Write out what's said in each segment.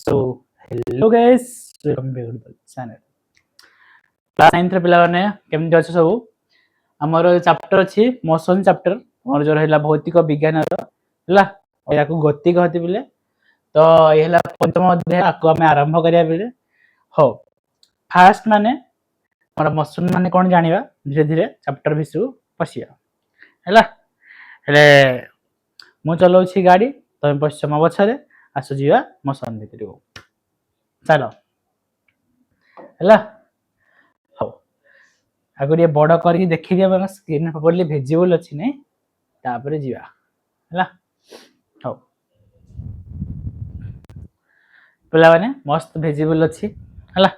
So, hello guys, welcome back to the channel. Class 9 ପିଲାମାନେ କେମିତି ଅଛ ସବୁ? ଆମର ଚାପ୍ଟର ଅଛି ମୋଶନ ଚାପ୍ଟର, ଆମର ଯୋ ରହିଲା ଭୌତିକ ବିଜ୍ଞାନର ହେଲା, ଏହାକୁ ଗତି କହନ୍ତି ବିଲେ। ତ ଏ ହେଲା ପଞ୍ଚମ ଅଧ୍ୟାୟ, ଆକୁ ଆମେ ଆରମ୍ଭ କରିବା ବିଲେ। ହଉ, ଫାଷ୍ଟ ମାନେ ଆମର ମୋଶନ ମାନେ କ'ଣ ଜାଣିବା, ଧୀରେ ଧୀରେ ଚାପ୍ଟର ଭିତରକୁ ପଶିବା ହେଲା। ହେଲେ ମୁଁ ଚଲାଉଛି ଗାଡ଼ି, ତମେ ବସିଛ ମୋ ପଛରେ, ଆସୁଯିବା ମୋଶନ ଭିତରକୁ। ଚାଲ ହେଲା। ହଉ, ଆଗ ଟିକେ ବଡ଼ କରିକି ଦେଖିଦିଅ, ସ୍କ୍ରିନ୍ ପ୍ରପରଲି ଭିଜିବୁଲ ଅଛି ନାଇଁ, ତାପରେ ଯିବା ହେଲା। ହଉ ପିଲାମାନେ ମସ୍ତ ଭିଜିବୁଲ ଅଛି ହେଲା।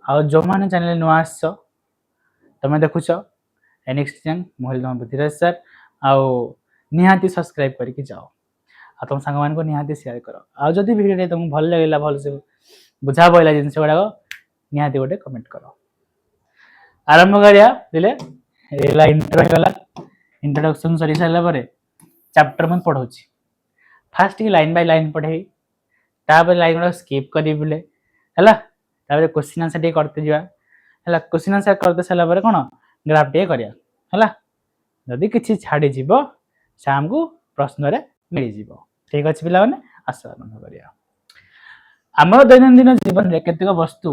ଆଉ ଯୋଉମାନେ ଚ୍ୟାନେଲ ନୂଆ ଆସିଛ, ତମେ ଦେଖୁଛ ଏନିକ୍ସ ଚ୍ୟାନେଲ, ମୁଁ ହେଲି ତମ ପୃଥ୍ୱୀରାଜ ସାର୍। ଆଉ ନିହାତି ସବସ୍କ୍ରାଇବ କରିକି ଯାଅ, ଆଉ ତମ ସାଙ୍ଗମାନଙ୍କୁ ନିହାତି ସେୟାର କର। ଆଉ ଯଦି ଭିଡ଼ିଓଟି ତମକୁ ଭଲ ଲାଗିଲା, ଭଲସେ ବୁଝା ପଇଲା ଜିନିଷ ଗୁଡ଼ାକ, ନିହାତି ଗୋଟେ କମେଣ୍ଟ କର। ଆରମ୍ଭ କରିବା ଦିଲେ ହେଲା। ଇଣ୍ଟ୍ରୋ ହେଇଗଲା, ଇଣ୍ଟ୍ରୋଡକ୍ସନ ସରି ସାରିଲା ପରେ ଚାପ୍ଟର ମୁଁ ପଢ଼ଉଛି। ଫାଷ୍ଟ ଟିକେ ଲାଇନ୍ ବାଇ ଲାଇନ୍ ପଢ଼େଇବି, ତାପରେ ଲାଇନ୍ ଗୁଡ଼ା ସ୍କିପ୍ କରିବି ବିଲେ ହେଲା। ତାପରେ କ୍ୱେଶ୍ଚିନ୍ ଆନ୍ସର ଟିକେ କରତେ ଯିବା ହେଲା। କ୍ୱେଶ୍ଚିନ୍ ଆନ୍ସର କରତେ ସାରିଲା ପରେ କ'ଣ ଗ୍ରାଫ୍ ଟିକେ କରିବା ହେଲା। ଯଦି କିଛି ଛାଡ଼ିଯିବ ସେ ଆମକୁ ପ୍ରଶ୍ନରେ ମିଳିଯିବ। ଠିକ୍ ଅଛି ପିଲାମାନେ, ଆସ ଆରମ୍ଭ କରିବା। ଆମର ଦୈନନ୍ଦିନ ଜୀବନରେ କେତେକ ବସ୍ତୁ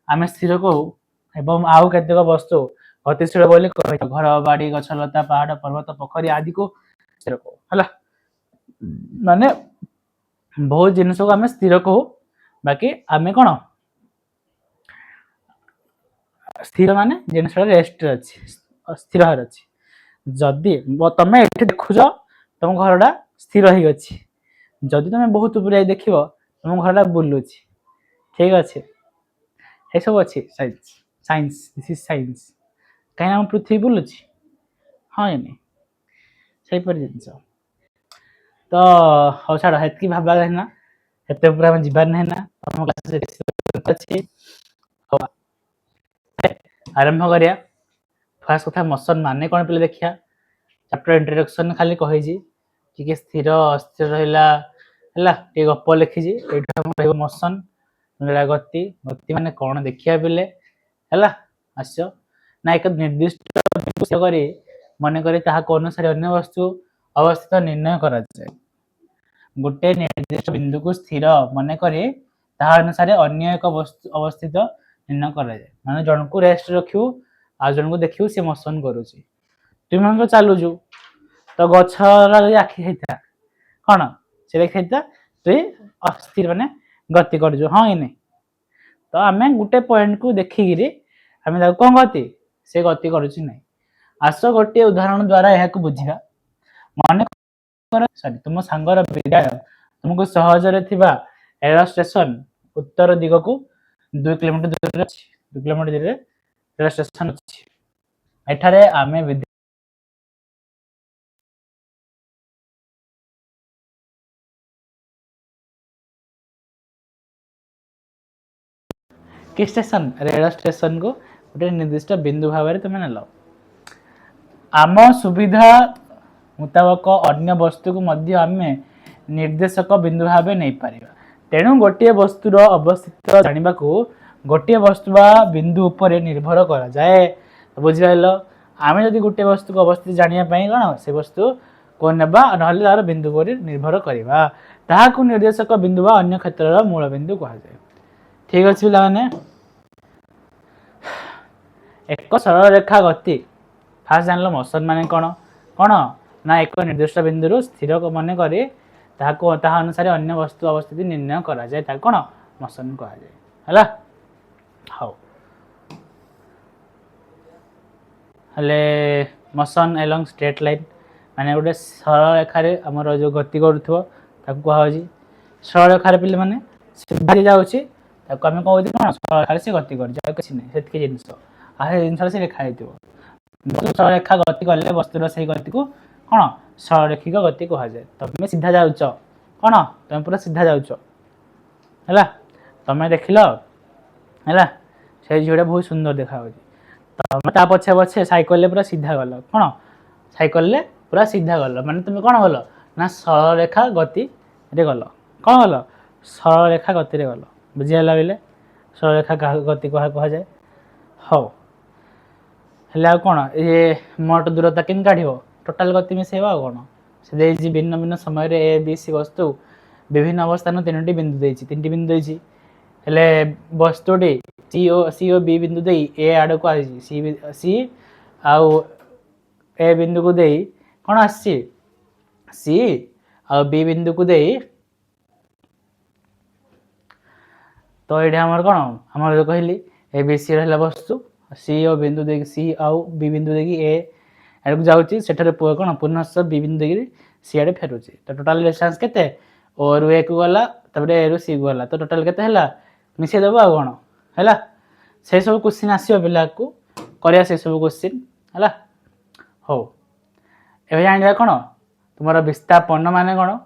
ଆମେ ସ୍ଥିର କରୁ ଏବଂ ଆଉ କେତେକ ବସ୍ତୁ ଗତିଶୀଳ ବୋଲି କହିଥାଉ। ଘର, ବାଡ଼ି, ଗଛ ଲତା, ପାହାଡ଼, ପର୍ବତ, ପୋଖରୀ ଆଦିକୁ ସ୍ଥିର କରୁ ହେଲା। ମାନେ ବହୁତ ଜିନିଷକୁ ଆମେ ସ୍ଥିର କହୁ, ବାକି ଆମେ କ'ଣ ସ୍ଥିର ମାନେ ଜିନିଷଟା ରେଷ୍ଟରେ ଅଛି, ସ୍ଥିର ଭାବରେ ଅଛି। ଯଦି ତମେ ଏଠି ଦେଖୁଛ ତମ ଘରଟା ସ୍ଥିର ହେଇକି, ଯଦି ତମେ ବହୁତ ଉପରେ ଦେଖିବ ତମ ଘରଟା ବୁଲୁଛି। ଠିକ୍ ଅଛି, ଏସବୁ ଅଛି ସାଇନ୍ସ। This is science. କାହିଁକି ଆମ ପୃଥିବୀ ବୁଲୁଛି? ହଁ ଏନି ସେଇପରି ଜିନିଷ। ତ ହଉ ଛାଡ଼, ହେତିକି ଭାବିବାର ନାହିଁ ନା, ଏତେ ଉପରେ ଆମେ ଯିବାର ନାହିଁ ନା। ତମ କ୍ଲାସରେ ଅଛି। ହଉ ଆରମ୍ଭ କରିବା। ଫାଷ୍ଟ କଥା, ମୋଶନ ମାନେ କ'ଣ ପିଲା ଦେଖିବା। ଚାପ୍ଟର ଇଣ୍ଟ୍ରୋଡକ୍ସନ ଖାଲି କହିଛି ଟିକେ ସ୍ଥିର ଅସ୍ଥିର ରହିଲା ହେଲା, ଟିକେ ଗପ ଲେଖିଛି। ଏଇଟା ଆମର ରହିବ ମୋଶନ, ଗତି। ଗତି ମାନେ କ'ଣ ଦେଖିବା ପିଲେ ହେଲା। ଆସିଛ ନା, ଏକ ନିର୍ଦ୍ଦିଷ୍ଟ କରି ମନେକରି ତାହାକୁ ଅନୁସାରେ ଅନ୍ୟ ବସ୍ତୁ ଅବସ୍ଥିତ ନିର୍ଣ୍ଣୟ କରାଯାଏ। ଗୋଟେ ନିର୍ଦ୍ଦିଷ୍ଟ ବିନ୍ଦୁକୁ ସ୍ଥିର ମନେକରି ତାହା ଅନୁସାରେ ଅନ୍ୟ ଏକ ବସ୍ତୁ ଅବସ୍ଥିତ ନିର୍ଣ୍ଣୟ କରାଯାଏ। ମାନେ ଜଣକୁ ରେଷ୍ଟ ରଖିବୁ, ଆଉ ଜଣକୁ ଦେଖିବୁ ସେ ମୋଶନ କରୁଛି। ତୁମେ ମାନେ ଚାଲୁଛୁ, ତ ଗଛର ଯଦି ଆଖି ହେଇଥା କ'ଣ ସେ ଦେଖିଥା ତୁଇ ଅସ୍ଥିର ମାନେ ଗତି କରୁଛୁ, ହଁ ଏନେ। ତ ଆମେ ଗୋଟେ ପଏଣ୍ଟକୁ ଦେଖିକିରି ଆମେ ତାକୁ କ'ଣ ଗତି, ସେ ଗତି କରୁଛି ନାହିଁ। ଆସ ଗୋଟିଏ ଉଦାହରଣ ଦ୍ୱାରା ଏହାକୁ ବୁଝିବା। ମନେ ତୁମ ସାଙ୍ଗର ବିଦ୍ୟାଳୟ ତୁମକୁ ସହଜରେ ଥିବା ରେଳ ଷ୍ଟେସନ ଉତ୍ତର ଦିଗକୁ 2 କିଲୋମିଟର ଦୂରରେ ଅଛି। 2 କିଲୋମିଟର ଦୂରରେ ରେଳ ଷ୍ଟେସନ ଅଛି। ଏଠାରେ ଆମେ କି ଷ୍ଟେସନ, ରେଳ ଷ୍ଟେସନକୁ ଗୋଟେ ନିର୍ଦ୍ଦିଷ୍ଟ ବିନ୍ଦୁ ଭାବରେ ତୁମେ ନେଲ। ଆମ ସୁବିଧା ମୁତାବକ ଅନ୍ୟ ବସ୍ତୁକୁ ମଧ୍ୟ ଆମେ ନିର୍ଦ୍ଦେଶକ ବିନ୍ଦୁ ଭାବେ ନେଇପାରିବା। ତେଣୁ ଗୋଟିଏ ବସ୍ତୁର ଅବସ୍ଥିତ ଜାଣିବାକୁ ଗୋଟିଏ ବସ୍ତୁ ବା ବିନ୍ଦୁ ଉପରେ ନିର୍ଭର କରାଯାଏ। ବୁଝିପାରିଲ? ଆମେ ଯଦି ଗୋଟିଏ ବସ୍ତୁକୁ ଅବସ୍ଥିତି ଜାଣିବା ପାଇଁ କ'ଣ ସେ ବସ୍ତୁକୁ ନେବା, ନହେଲେ ତାର ବିନ୍ଦୁ ଉପରେ ନିର୍ଭର କରିବା, ତାହାକୁ ନିର୍ଦ୍ଦେଶକ ବିନ୍ଦୁ ବା ଅନ୍ୟ କ୍ଷେତ୍ରର ମୂଳ ବିନ୍ଦୁ କୁହାଯାଏ। ଠିକ୍ ଅଛି ପିଲାମାନେ। ଏକ ସରଳ ରେଖା ଗତି। ଫାଷ୍ଟ ଜାଣିଲ ମୋଶନ ମାନେ କ'ଣ ନା ଏକ ନିର୍ଦ୍ଦିଷ୍ଟ ବିନ୍ଦୁରୁ ସ୍ଥିର ମନେକରି ତାହା ଅନୁସାରେ ଅନ୍ୟ ବସ୍ତୁ ଅବସ୍ଥିତି ନିର୍ଣ୍ଣୟ କରାଯାଏ, ତାକୁ କ'ଣ ମୋଶନ କୁହାଯାଏ ହେଲା। ହଉ, ହେଲେ ମୋଶନ ଏଲଙ୍ଗ ଷ୍ଟ୍ରେଟ୍ ଲାଇନ୍ ମାନେ ଗୋଟେ ସରଳ ରେଖାରେ ଆମର ଯେଉଁ ଗତି କରୁଥିବ ତାକୁ କୁହାଯାଉଛି। ସରଳ ରେଖାରେ ପିଲାମାନେ ସିଧା ଯାଉଛି, ତାକୁ ଆମେ କହୁଛୁ କ'ଣ ସରଳ ରେଖାରେ ସେ ଗତି କରୁଛି, ଆଉ କିଛି ନାହିଁ। ସେତିକି ଜିନିଷ, ଆଉ ସେ ଜିନିଷରେ ସେ ଲେଖା ହେଇଥିବ। ସରଳ ରେଖା ଗତି କଲେ ବସ୍ତୁର ସେଇ ଗତିକୁ କ'ଣ ସରଳରେଖିକ ଗତି କୁହାଯାଏ। ତମେ ସିଧା ଯାଉଛ, କ'ଣ ତମେ ପୁରା ସିଧା ଯାଉଛ ହେଲା। ତମେ ଦେଖିଲ ହେଲା, ସେଇ ଝିଅଟା ବହୁତ ସୁନ୍ଦର ଦେଖାଯାଉଛି, ତମେ ତା ପଛେ ପଛେ ସାଇକେଲରେ ପୁରା ସିଧା ଗଲ, କ'ଣ ସାଇକେଲରେ ପୁରା ସିଧା ଗଲ, ମାନେ ତମେ କ'ଣ ଗଲ ନା ସରଳ ରେଖା ଗତିରେ ଗଲ। କ'ଣ ଗଲ सरल रेखा गति गल बुझीगला बोले सरल रेखा गति क्या कहुए हौ हेल्ले आ कौन ये मोट दूरता केन काढ़ टोटाल गति मिसेबा आ कौन से भिन्न भिन्न समय ए बी सी वस्तु विभिन्न अवस्थान तीनो बिंदु देती तीन बिंदु देती हेल्ले वस्तुटी सी ओ बी बिंदु दे ए आड़ को सी आउ ए बिंदु को दे कौन आसी सी आ बी बिंदु को दे तो ये आमर कौन आमर जो कहली ए बी सी रहा वस्तु सी ओ बिंदु दे सी आउ बी बिंदु दे ए आड़क जाऊँगी सेठार कौन पुनः बी बिंदु दे सी आड़े फेरुची तो टोटाल डिस्टेंस केते ओ रु ए को गला तब ए रु सी को गला तो टोटाल केते हला मिसे देबो आ कौन है से सब क्वेश्चन आसो पिला को करिया से सब क्वेश्चन है हो ए जानिबा कौन तुम विस्थापन माने कौन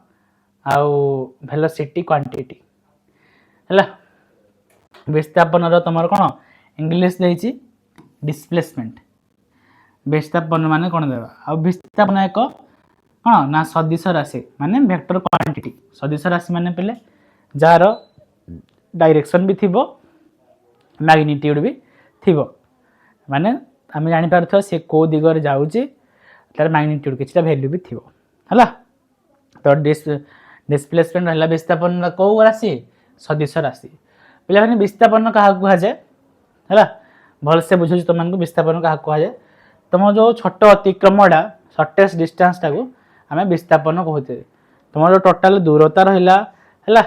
आउ वेलोसिटी क्वांटिटी है विस्थापन तुम कौन इंग्लिश देती डिस्प्लेसमेंट विस्थापन माने कौन देवा आ विस्थापन एक कौन ना सदिश राशि माने वेक्टर क्वांटिटी सदिश राशि माने पहले जार डायरेक्शन भी थिबो मैग्नीट्यूड भी थिबो माने आम जानि पारथो से को दिगरे जाउची तार मैग्नीट्यूड किछटा वैल्यू भी थिबो हला तो डिस्प्लेसमेंट रहला विस्थापन को राशि सदिश राशि पिला माने विस्थापन कहा कहा जाय हला भल से बुझुछ तुमन को विस्थापन कहा कहा जाय तुम जो छोट अतिक्रमटा शॉर्टेस्ट डिस्टेंस टाको आमे विस्थापन कहते तुम जो टोटाल दूरता रहिला हला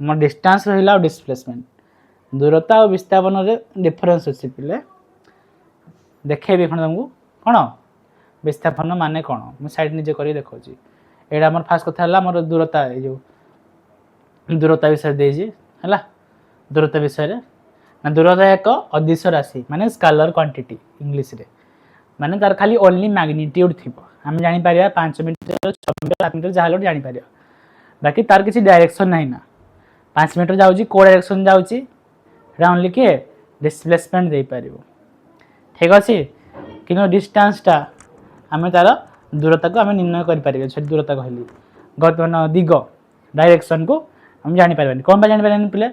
हम डिस्टेंस रहिला और डिस्प्लेसमेंट दूरता और विस्थापन रे डिफरेंस अछि पिले देखेबी खण तुमको कोन विस्थापन माने कोन मैं साइड निजे करी देखौची एडा हमर फास्ट कथा हला हमर दूरता ए जो दूरता विषय देजी हला दूरता विषय रे ना दूरता एक अदिश राशि माने स्केलर क्वांटिटी इंग्लिश रे माने तार खाली ओनली मैग्नीट्यूड थिबो हम जानि पारिया 5 मीटर 6 मीटर 7 मीटर जाहलो जानि पारिया बाकी तार किसी डायरेक्शन नाही ना 5 मीटर जाउची को डायरेक्शन जाउची एटा ओनली के डिस्प्लेसमेंट दे पारिबो ठीक अछि किनो डिस्टेंस टा हमें तार दूरता को हमें निर्णय कर पारिबे छ दूरता कहली गतन दिग डायरेक्शन को हम जानि पारबानी कोन बा जानि पारबानी पिले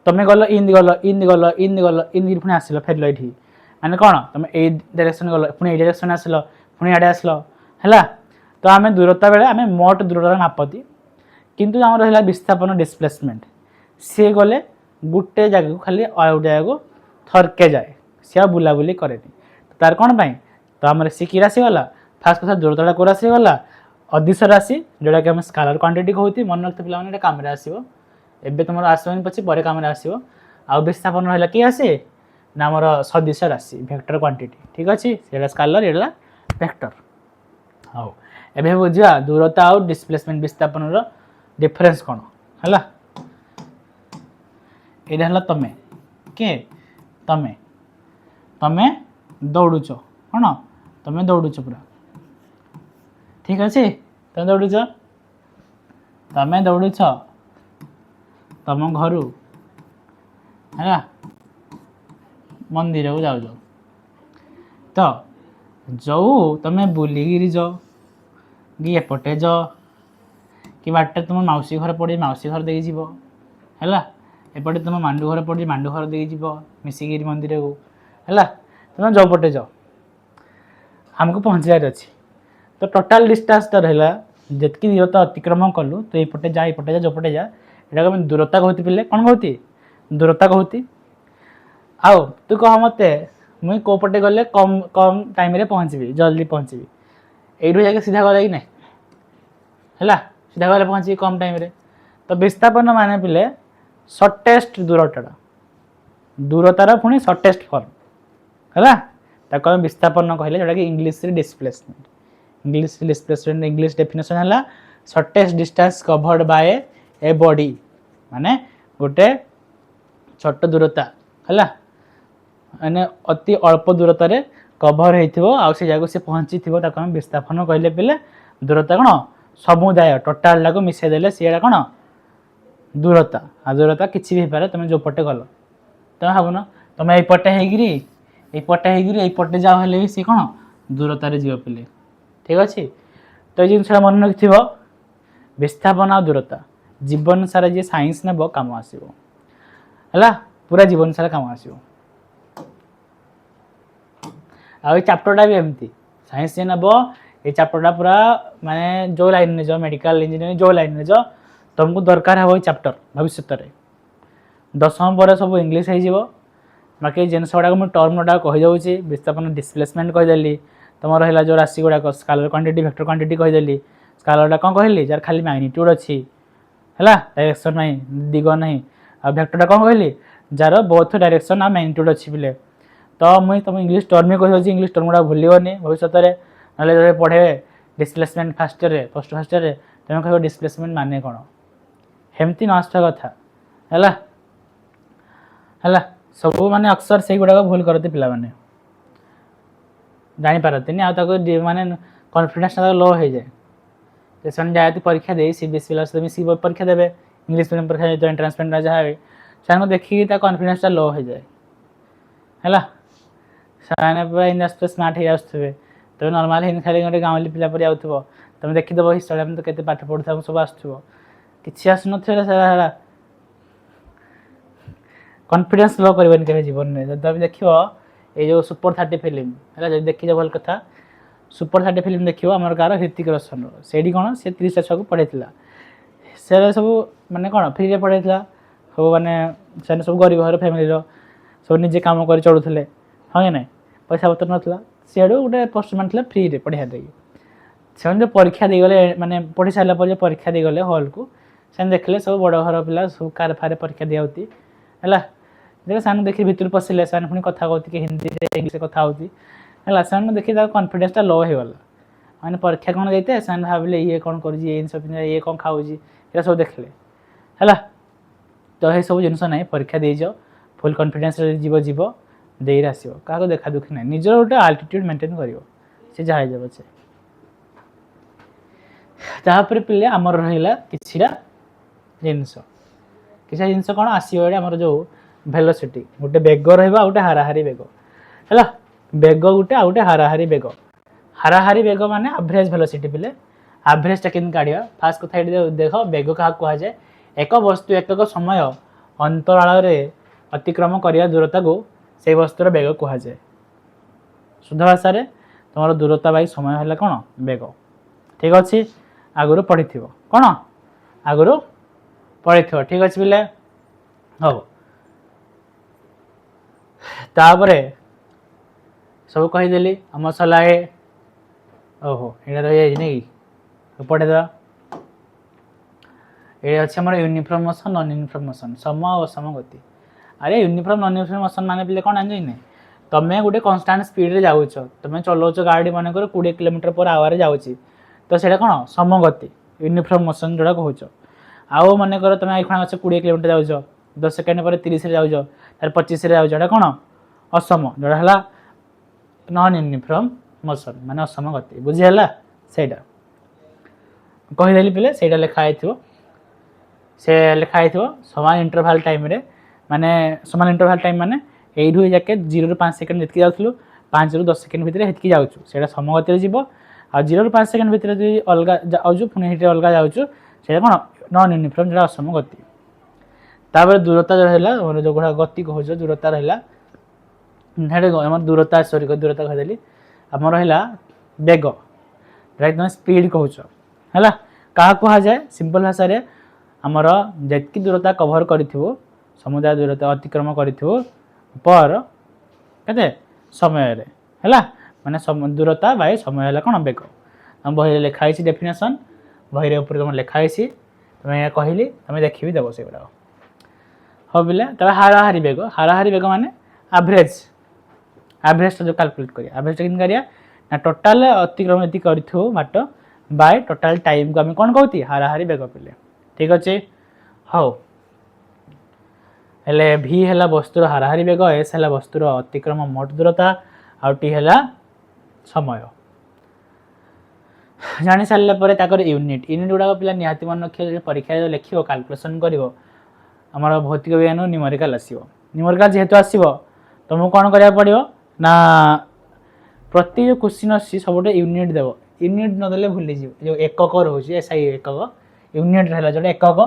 तमे गलो इन गलो इन गलो इन गलो इन पुनी आसिलो फेरलो एठी माने कोन तमे ए डायरेक्शन गलो पुनी ए डायरेक्शन आसिलो पुनी आडे आसिलो हला तो आमे दूरता बेले आमे मोट दूरता मापती किंतु हमर रहला विस्थापन डिस्प्लेसमेंट से गले गुटे जगह को खाली आउ जगह को थरके जाए से बुला बुली करेनी तार कोन पई तो हमर से की राशि गला फास्ट कथा दूरता को राशि गला अदिश राशि जोड़ा कि हम स्केलर क्वांटिटी कहउती मन रखते पिला माने काम रे आसीबो एबे तुमर आसबनी पछी परे काम रे आसीबो आ विस्थापन रहला की आसे ना हमर सदिश राशि वेक्टर क्वांटिटी ठीक अछि सेला स्केलर एला वेक्टर हाउ एबे बुझिया दूरता और डिस्प्लेसमेंट विस्थापन रो डिफरेंस कोन हला एडा हला तमे के तमे तमे दौड़ुचो कोन तमे दौड़ुचो पूरा ठीक अछि तमे दौड़ुचो तम घरु है मंदिर को जाओ तो जो तमे बुलिगिरी जाओ कि एपटे जाओ कि बाटे तुम मौसी घर पड़ी मौसी घर देई जीवो हैला एपटे तुम मांडू घर पड़ी मांडू घर देई जीवो मिसिगिरी मंदिर को हैला तुम जो पटे जाओ हमको पहुँचार अच्छी तो टोटाल डिस्टेंस तो रहा जितकी दूरता अतिक्रमण कलु तो ये जा जो पटे जा एटा मैं दूरता कहती पिले कौन कहती दूरता कहती आउ तू कह मत मुई को पटे गले कम कम टाइम रे पहुँचबी जल्दी पहुँचबी एठू जाके सीधा गले कि नहीं है सीधा गले पहुँची कम टाइम रे तो विस्थापन माने पिले शॉर्टेस्ट दूरतार पुणी शॉर्टेस्ट फॉर्म है ताको विस्थापन कहले जोटा कि इंग्लिश रे डिस्प्लेसमेंट इंग्लिश डेफिनेशन है shortest distance covered by a body माने गोटे छोट दूरता है माने अति अल्प दूरता रे कवर होइथिबो आ से जागो से पहुंची थिबो ताको हम विस्थापन कहले पिले दूरता कोन समुदाय टोटाल लागो मिसे देले सेडा कोन दूरता आ दूरता किछि भी पारे तमे जो पटे गलो तमे भाबुना तमे एई पटे हेगिरी जाओ हेले भी से कोन दूरता रे जीव पिले ठीक अछि तो ए जिनसा मन रखिथिबो विस्थापन आ दूरता जीवन सारा जी साइंस नेब काम आसो है पूरा जीवन सारा काम आसो चैप्टरटा भी एमती साइंस जे नब ये चैप्टरटा पूरा माने जो लाइन में जो मेडिकल इंजीनियरिंग जो लाइन में जो तुमको दरकार हे चैप्टर भविष्य में 10वीं पर सब इंग्लीश हो बाकी जिनस गुड़ाक मुझे टर्म गुड़ा कहीदे विस्थापन डिस्प्लेसमेंट कहीदेली तुम रहा जो राशि गुड़ाक स्केलर क्वांटिटी वेक्टर क्वांटिटी कहीदेली स्केलरटा कौन कहली जार खाली मैग्नीट्यूड अच्छी है डायरेक्शन ना दिग ना आ वेक्टरटा कौन कहली जार बोथ डायरेक्शन आ मैग्नीट्यूड अच्छी पिले तो मुझे तुम इंग्लीश टर्म ही कही इंग्लीश टर्म गुड़ा भूलनी भविष्य में ना पढ़े displacement fast year first year तुम कह डिस्प्लेसमेंट माने कौन हेमती नष्ट कथा है सब माने अक्सर से गुड़ाक भूल करते पिला माने जापारती माने कॉन्फिडेंस लो हो जाए से जाए परीक्षा दे सीबीएसई पिला सी परीक्षा देवे इंग्लिश मीडियम परीक्षा एंट्रांस जहाँ भी से देखिए कॉन्फिडेंस लो हो जाए है पूरा इंडस्ट्री स्मार्ट हो जाए तुम नॉर्मल हिंदी खाली गोटे गाँवली पिला पर आउथो तुम देखीदेव हिस्ट्री में तो केते पाठ पढ़ुता सब आसो कि आसन कॉन्फिडेंस लो कर जीवन में जब तुम देख ये जो सुपर 30 फिल्म है जब देखी भल कथा सुपर 30 फिल्म देखो आम गाँव ऋतिक रोशन से कौन से 30 छुआ को पढ़ाई से सब माने कौन फ्री में पढ़ाई सब मैंने सब गरीब घर फैमिली सब निजे कम कर चलुले हाँ कि ना पैसा पतर नाला सीआड़ गोटे पोस्ट मानते फ्री में पढ़ा देगी से जो परीक्षा देगले माने पढ़ी सारापर परीक्षा देगले हल को से देखले सब बड़ घर पिला सब कार फारे परीक्षा दिखाती है देखिए से देखिए भितर पशिले से पुणी कथा कहती कि हिंदी इंग्लीश कथा होती है से देखिए कॉन्फिडेंसटा लो हो गला मैंने परीक्षा कौन जाते से भाविले ये कौन कर ये कौन खाऊँ ये सब देखले है तो ये सब जिनस ना परीक्षा दे जाओ फुल कॉन्फिडेंस जीव जीव दे आसो क्या देखा दुखी ना निजर गोटे आल्टीट्यूड मेंटेन कर सी जहाँ जाए तापर पिले आमर रहा किछिटा जिनस किसी जिनस कौन आसो आमर जो वेलोसिटी गोटे बेग रहा गोटे हाराहारी बेग है बेग गोटे आ गोटे हाराहारी बेग माने एवरेज वेलोसिटी पिले एवरेजटा केन काढ़ा फास्ट कथा देख बेग क्या कहुए एक वस्तु एक समय अंतराल अतिक्रम करने दूरता को से वस्तुर बेग कहुए शुद्ध भाषा तुम दूरता बाई समय है कौन बेग ठीक अच्छे आगुरी पढ़ी कौन आगुरी पढ़ी ठीक अच्छे पिले हम तापरे सब कहीदेली आम सलाहे ओहो ये रही नहीं पढ़ेद ये अच्छे आम uniform motion non uniform motion सम और असम गति अरे यूनिफॉर्म नॉन यूनिफॉर्म मोशन माने पिले कौन आनी ना तुम्हें गोटे कन्स्टाट स्पीड रे जाऊच तुम्हें चलाउच गाड़ी मनकर 20 km/h जाऊँगी तो ସେଇଟା कौन समगति यूनिफॉर्म मोशन जोड़ा कहूच आउ मनकर तुम ये 20 km जाऊच 10 सेकेंड पर 30 जाऊच तार 25 जाऊँ कौन असम जोड़ा है नॉन यूनिफॉर्म मोशन माने असम गति बुझीगला से कहीदेली पिले से लिखाई से लिखाई समान इंटरवल टाइम रे माने समान इंटरवल टाइम माने यू जाके 0 ରୁ 5 सेकेंड जितकी जाऊँ 5 ରୁ 10 सेकेंड भितर हेतकी जाऊँ से समगति जीव आ 0 ରୁ 5 सेकेंड भितर जो अलग जाऊँ पुणी ये अलग जाऊँ से कौन नॉन यूनिफॉर्म जो असम गति तापर दूरता जो रहा जो गुड़ा गति कह दूरता रहा आम दूरता सॉरी दूरता कहीदेली आम रहा बेग तुम स्पीड कहूच है क्या कहुए सिंपल भाषा आमर जितकी दूरता कभर कर समुदाय दूरता अतिक्रम कर पर के समय है माने दूरता बाय समय है कौन बेग तुम बही लिखाई डेफिनेशन बही ऊपर तुम लिखाई तुम्हें कहली तुम्हें देखी देव से गुड़ा हाँ पिले तब हाराहारी बेग माने एवरेज एवरेज जो कैलकुलेट करिया एवरेज किन करिया ना टोटाल अतिक्रम यदि करिथो बाट बाय टोटाल टाइम को आम कौन कहती हाराहारी बेग पिले ठीक अच्छे हाँ हेले भी है वस्तुर हाराहारी बेग एस है वस्तुर अतिक्रम मोट दूरता आउ टी है समय जानी सारे यूनिट गुड़ा पिला निहाती मन रखिए परीक्षा लिख कैलकुलेसन कर आमर भौतिक विज्ञान न्यूमेरिकल आसो न्यूमेरिकल जेहेतु आसो तुमको कौन करा पड़ो ना प्रति जो क्वेश्चन अच्छी सब यूनिट देव यूनिट नदेले भूली जो एकक रोचे एसआई एकक यूनिट रहा जो एकक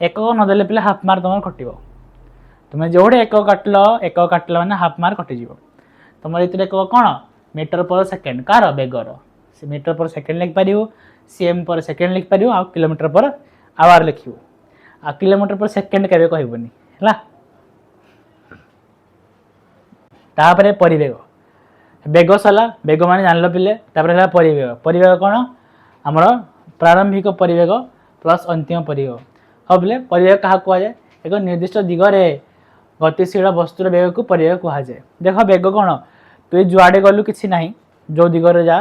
एकक नदेले पे हाफ मार्क तुम कटो तुम जो एक काटल मैंने हाफ मार्क कटिज तुम ये एकक कौन मीटर पर सेकेंड कार बेगर से मीटर पर सेकेंड लिखिपार सीएम पर second लिखिपार uh kilometre per our लिख आ किलोमीटर पर सेकेंड के कहबनी है तापर परिवेग बेग सरला बेग मान जान पिले परिवेग परिवेग कौन आमर प्रारंभिक परिवेग प्लस अंतिम परिवेग हाँ बोले परिवेग क्या कहुए एक निर्दिष्ट दिगरे गतिशील वस्तुर बेग को परिवेग कहुए देख बेग कौन तु जुआडे गलु कि ना जो दिगरे जा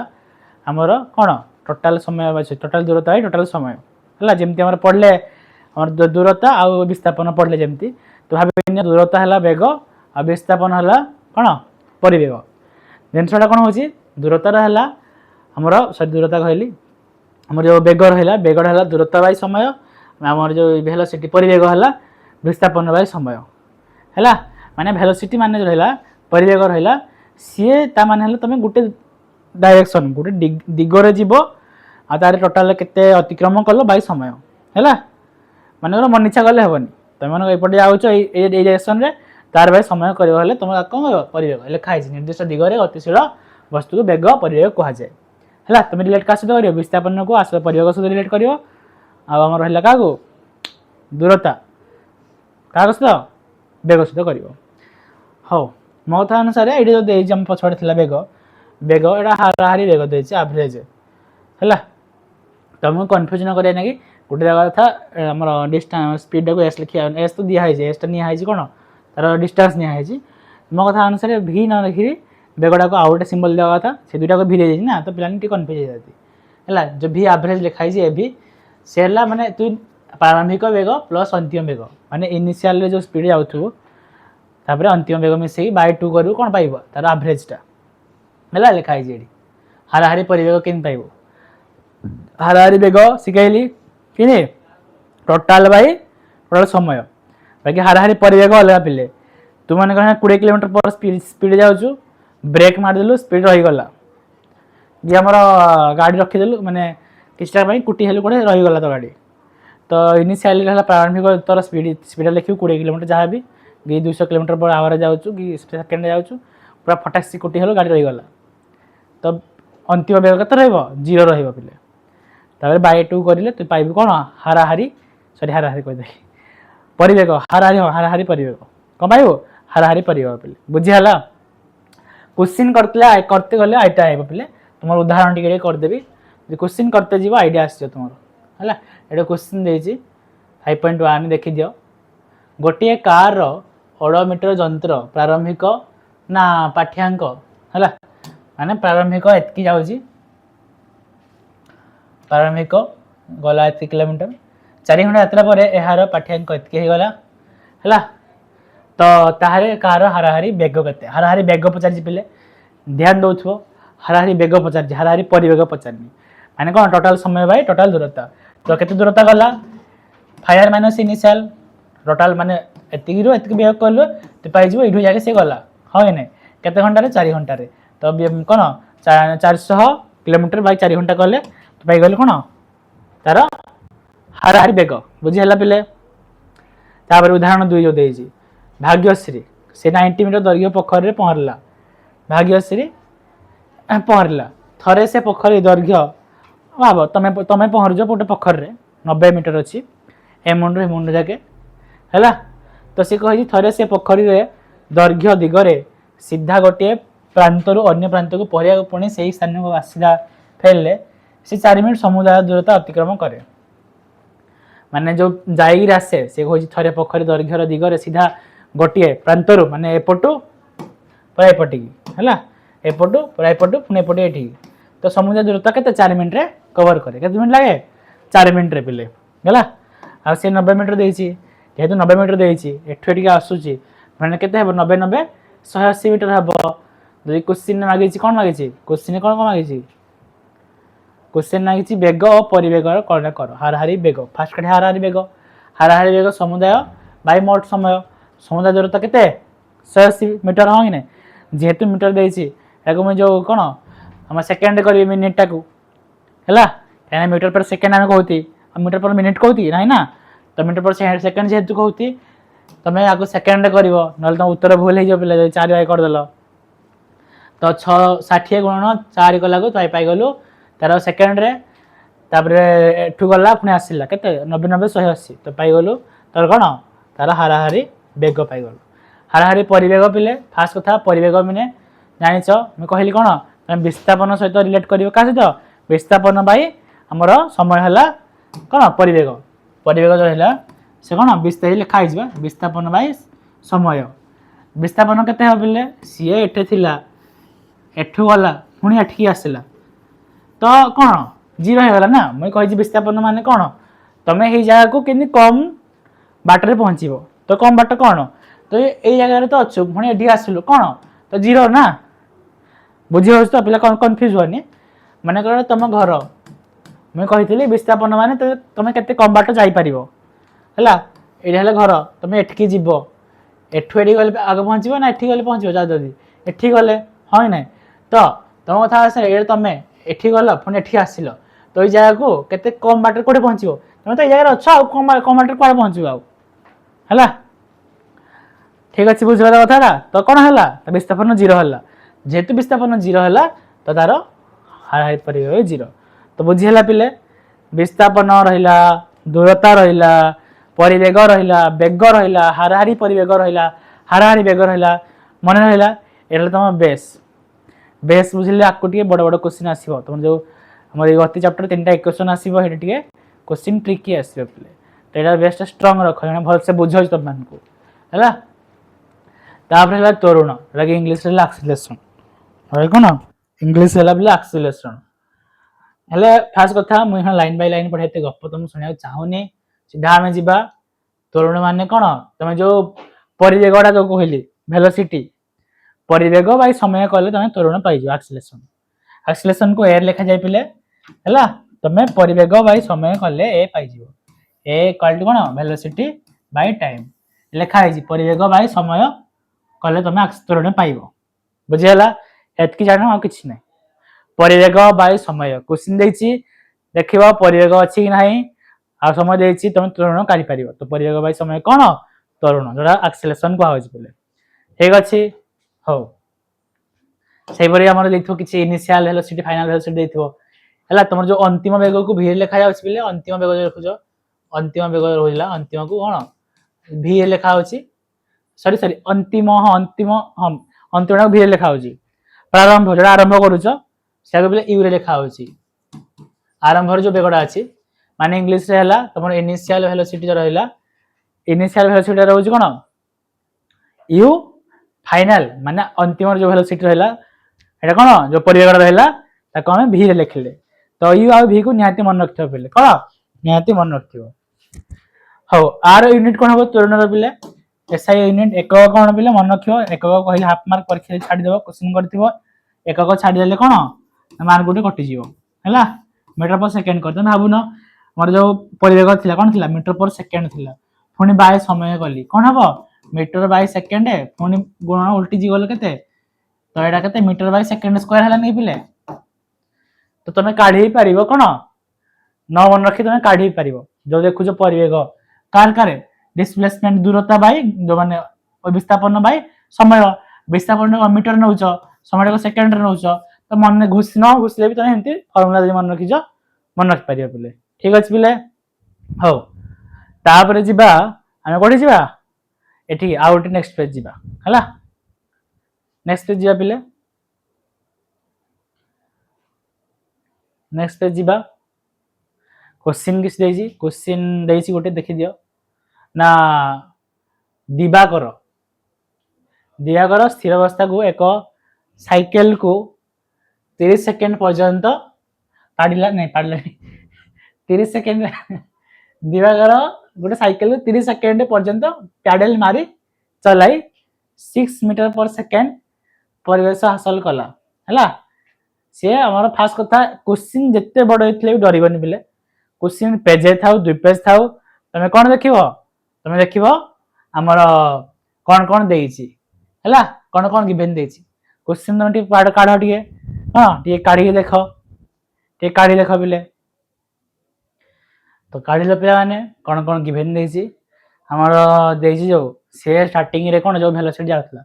आमर कौन टोटाल समय अच्छे टोटाल दूरता है टोटाल समय है जमी आम पढ़ले आम दूरता आ विस्थापन पढ़ले जमी तो भाव दूरता है बेग आ विस्थापन है कौन परिवेग जिनसा कौन हो दूरतार है आमर सरी दूरता कहली आम जो बेग रहा बेग है दूरता बाय समय आम जो भेलोसिटी परिवेग है विस्थापन बाय समय है माने भेलोसिटी मान रहा परिवेग रहा सी मान तुम गोटे डायरेक्शन गोटे दिगरे जीव आ तार टोटाल केते अतिक्रम कल बाय समय है माने मन इच्छा कले हेनी तुम एपटे जाऊँ डायरेक्शन रे तार बाय समय कर तुम कौन परिवेग लिखाई निर्दिष्ट दिगरे गतिशील वस्तु को बेग परिवेग कहुए है तुम रिलेट क्या सहित कर विस्थापन को आस परिवेग सहित रिलेट कर आम रहा क्या दूरता क्या सहित बेग सहित कर हाँ मो कथा अनुसार ये जो देम पछड़े थी बेग बेग यहाँ हाराहारी बेग देती एवरेज है तुमको कन्फ्यूजन करें ना कि गोटे जगह था आम डिस्टेंस स्पीड को एस लिखा एस तो दिखाई एस निहाई कौन तार डिस्टेंस निहाई मो कथा अनुसार भि न लिखी बेगटा को आउ गोटे सिंबल देवा कथा से दुटा को भि दे ना तो पे कन्फ्यूज हो जाती है जो भि एवरेज लिखाई ए भि से माने तु प्रारंभिक बेग प्लस अंतिम बेग माने इनिशियल जो स्पीड जाऊँ तापर अंतिम बेग मिसई बाय 2 करू कौन पाइब तार एवरेजटा है लिखाई ये हाराहारी परिवेग केन पाइब हाराहारी बेग शिखाइली कि टोटाल बाय टोटाल समय बाकी हाराहारी परिवेग अलग पिले तु मैंने कह 20 किलोमीटर पर स्पीड जाऊँ ब्रेक मारदेलु स्पीड रहीगला जी आम गाड़ी रखीदेलु माने किसी कुटी हेलु कौटे रहीगला तो गाड़ी तो इनिशियली रहा प्रारंभिक तोर स्पीड स्पीड लिखिव 20 किलोमीटर जहाँ भी 200 किलोमीटर पर आवर जाऊँ कि सेकेंड जाऊँ पूरा फटाक से कुटी हेलु गाड़ी रहीगला तो अंतिम बेग के जीरो रही पे बाय 2 करें तु पाइबू कौन हाराहारी सरी हाराहारी कहदे परिवेग हाराहारी हाराहारी परिवेग कौन पाइबू हाराहारी परिवेग पे बुझीगला क्वेश्चन करते गले आईटा आए पे तुम उदाहरण टी करदेवी क्वेश्चन करते जीव आइडिया आस तुम है ये क्वेश्चन देती 5.1 देखी दियो गोटे कार ओडोमीटर यंत्र प्रारंभिक ना पाठ्यांक है माने प्रारंभिक एतकी जाऊँगी प्रारंभिक गला एत किलोमीटर 4 घंटा यात्रा पर यार पाठ्यांक एतकी गला है तो ताहरे कार हाराहारी बेग के हाराहारी बेग पचार पे ध्यान दौथ हाराहारी बेग पचार हाराहारी परिवेग पचारनी माने कौन टोटाल समय बाय टोटाल दूरता तो केते दूरता गला फायर माइनस इनिशियल टोटाल माने एतिकी बेग कलु तो पाई ये जाके सी गला हाँ ना केते घंटे 4 घंटे तो कौन 400 किलोमीटर बाय 4 घंटा कले तो पाई गल कौन तार हाराहारी बेग बुझीगला पे तापर उदाहरण 2 जो देजी भाग्यश्री से 90 मीटर दैर्घ्य पोखर में पहरला भाग्यश्री पहरला थरे से पोखरी दैर्घ्य भाव तुम तुम पहरज गोटे पोखर में 90 मीटर अच्छी एमुंड एमुंड जाके है तो सी कही थरे से पोखरी दैर्घ्य दिगरे सीधा गोटे प्रांतर अन्य प्रांत को पहरिया पुणी से स्थान को आसला फेरले से 4 मिनट समुदाय दूरता अतिक्रम करे माने जो जाइर आसे से कही थरे पोखरी दैर्घ्यर दिगरे सीधा गोटे प्रांतर माने एपटू पूरा एपटी है एपटू पूरा एपटू पुणी एपटे ये तो समुदाय दूरता के 4 मिनट रे कवर करे केते मिनट लगे 4 मिनट रे पिले गला आ से 90 मीटर देछि जेहेतु 90 मीटर देछि एठु एटिके आसुची माने केते हेबो 90 90 180 मीटर हेबो जदि क्वेश्चन मागिछि कोन मागिछि क्वेश्चन कोन मागिछि क्वेश्चन मागिछि बेग और परिवेगर कोन कर हाराहारी बेग फास्ट कटे हाराहारी बेग समुदाय बाय मोट समय समुदाय दूरता केते 180 मीटर हाँ कि जेहेतु मीटर देछि एगो मैं जो कोन हम सेकेंड करी मिनिट टाकू है मीटर पर सेकेंड आम कहती मीटर पर मिनिट कहती ना ना तो मीटर पर सेकेंड जेहेतु कहती तुम आपको सेकेंड कर तुम उत्तर भूल हो पे 4 बाय करदेल तो 60 गुणन 4 कला पाइगलु तार सेकेंड रे एठू गला पुणी आसला के 90 90 180 तो पाइगलु तर कौन तार हाराहारी बेग पाइगलु हाराहारी परिवेग पिले फास्ट कथा परिवेग मैंने जानिच मुझे कहली कौन तुम विस्थापन सहित रिलेट कर क्या सहित विस्थापन बाई आमर समय है कौन परिवेग परिवेग जो है से कौन विस्तार लिखाई विस्थापन बाई समय विस्थापन केते पिले सी एठे थिला एठू गला पुणी एठिकी आसला तो कौन जीरो हो गला ना मुझे कही विस्थापन मान कौन तुम ये जगह को कि कम बाटर पहुँचब तो कम बाट कौन तो ये जगह तो अच्छु पुणी एठी आसलु कौन तो जीरो ना बुझी हो तो पिला कन्फ्यूज होनी मन कर तुम घर मुझे कही विस्थापन मान तुम के कम बाट जापर है घर तुम एठिकी जीव एठू एठी गले आगे पहुँचब ना एठी गले पहुँचब जदि एठी गले हाँ ना तो तुम कथा ये तुम एठी गल पुणी एठी आसिल तो ये जगह को केते कम बाटर कोठे पहुँचब तुम तो ये जगह अच्छ कम बाटर कौन पहुँचब आला ठीक अच्छे बुझा कथा तो कौन है विस्थापन जीरो है जेहेतु विस्थापन जीरो है तो तार हाराहारी परिवेग जीरो तो बुझीला पिले विस्थापन रहा दूरता रहा परिवेग रहा बेग रहा हाराहारी परिवेग रहा हाराहारी बेग रहा मन रहा ये तुम बेस बेस बुझे आपको बड़ बड़ क्वेश्चन आसो तुम जो हमारे गति चैप्टर 3टा इक्वेशन आसो ये क्वेश्चन ट्रिकी आसो पे तो यहाँ बेस्ट स्ट्रंग रख भलसे बुझ तुमको है तापर त्वरण जोटा इंग्लीश एक्सीलरेशन कौन इंग्लीश एक्सीलरेशन हेले फास्ट कथा मुझे लाइन बाय लाइन पढ़ाते गप तुम शुणा चाहूनी सीधा आम जा त्वरण मान कौन तुम जो परिवेगटा जो कहली वेलोसिटी परिवेग बाई समय कले तुम त्वरण पाइज एक्सीलरेशन एक्सीलरेशन को ए लिखा जाए पिले है तुम परिवेग बाई समय कले ए पाइज ए इक्वल टू कौन वेलोसिटी बाई टाइम लिखाई परिवेग बाई समय कले तुम त्वरण पाइब बुझीगला एतकी जान आ कि ना परिवेग बाई समय क्वेश्चन देख परिवेग अच्छी कि ना आ समय देती तुम त्वरण कर तो परिवेग बाई समय कौन त्वरण जोटा एक्सीलरेशन कहुए ठीक अच्छे हो से देखो किसी इनिशियल वेलोसिटी फाइनल वेलोसिटी देखो है तुम जो अंतिम बेग को भी लिखा जाए अंतिम बेग लिखुच अंतिम बेग रहा अंतिम को कौन भी लिखा सॉरी सॉरी अंतिम हाँ अंतिम हाँ अंतिम भी लिखा प्रारंभ जो आरंभ करुच यू लिखा आरंभ जो बेगटा अच्छी माने इंग्लीश रे है तुम इनिशियल वेलोसिटी जो रहा इनिशियल वेलोसिटी रोज कौन यू फाइनल माने अंतिम जो वेलोसिटी रहा है कौन जो परिवेग रहा आम भी लिखिले तो यू आ भी को निहाती मन रखियो पिले कौन निहाती मन रखियो हो आर यूनिट कौन हम त्वरण पिले एसआई यूनिट एकक कौन पिले मन रखियो एकक कहले हाफ मार्क परीक्षा छाड़ी देबो क्वेश्चन करथिबो एकक छाड़ी देले कौन मार्क गोटे कटि जीवो हैला मीटर पर सेकेंड करते भाबुन मोर जो परिवेग थिला कौन थिला मीटर पर सेकेंड थिला पुणी बाय समय कली कौन हबो मीटर बाय सेकेंड पुणी गुणन उल्टी जी गल केते तो एटा केते मीटर बाय सेकेंड स्क्वायर हला नहीं पिले तो तुम काढ़ी पारिबो कौन न मन रखी तुम काढ़ी पारिबो जो देखुछ परिवेग कार कार डिस्प्लेसमेंट दूरता बाय जो माने विस्थापन बाय समय विस्थापन मीटर नउछ समय को सेकेंड रे नउछ तो मन घुस न घुसले भी तुम एमती फार्मूला जे मन रखिछ मन रखि पारिबो पिले ठीक अछि पिले हो तापर जिबा आमे कोठी जिबा एठी आउट नेक्स्ट पेज जिबा हला नेक्स्ट पेज जिबा पिले नेक्स्ट पेज जिबा क्वेश्चन किस देछि क्वेश्चन देछि गोटे देखि दियो ना दिवाकर स्थिर अवस्था को एक साइकिल को 30 सेकेंड पर्यंत पाड़िला नहीं 30 सेकेंड दिवाकर गोटे साइकिल को 30 सेकेंड पर्यंत पैडल मारी चलाई 6 मीटर पर सेकेंड परिवेश हासिल कला है सी आम फास्ट कथा क्वेश्चन जिते बड़ होते भी डरबनी पिले क्वेश्चन पेजे था 2 पेज था तुम कौन देख तुम देख आमर कौन कौन देछि है कौन कौन गिवेन देछि क्वेश्चन तुम काढ़ टे हाँ टे काढ़ी देख टे काढ़ी देख पिले तो काढ़िल पे मैंने कौन कौन गिभेन देछि हमर देछि जो से स्टार्टिंग रे कोन जो वेलोसिटी जाउतला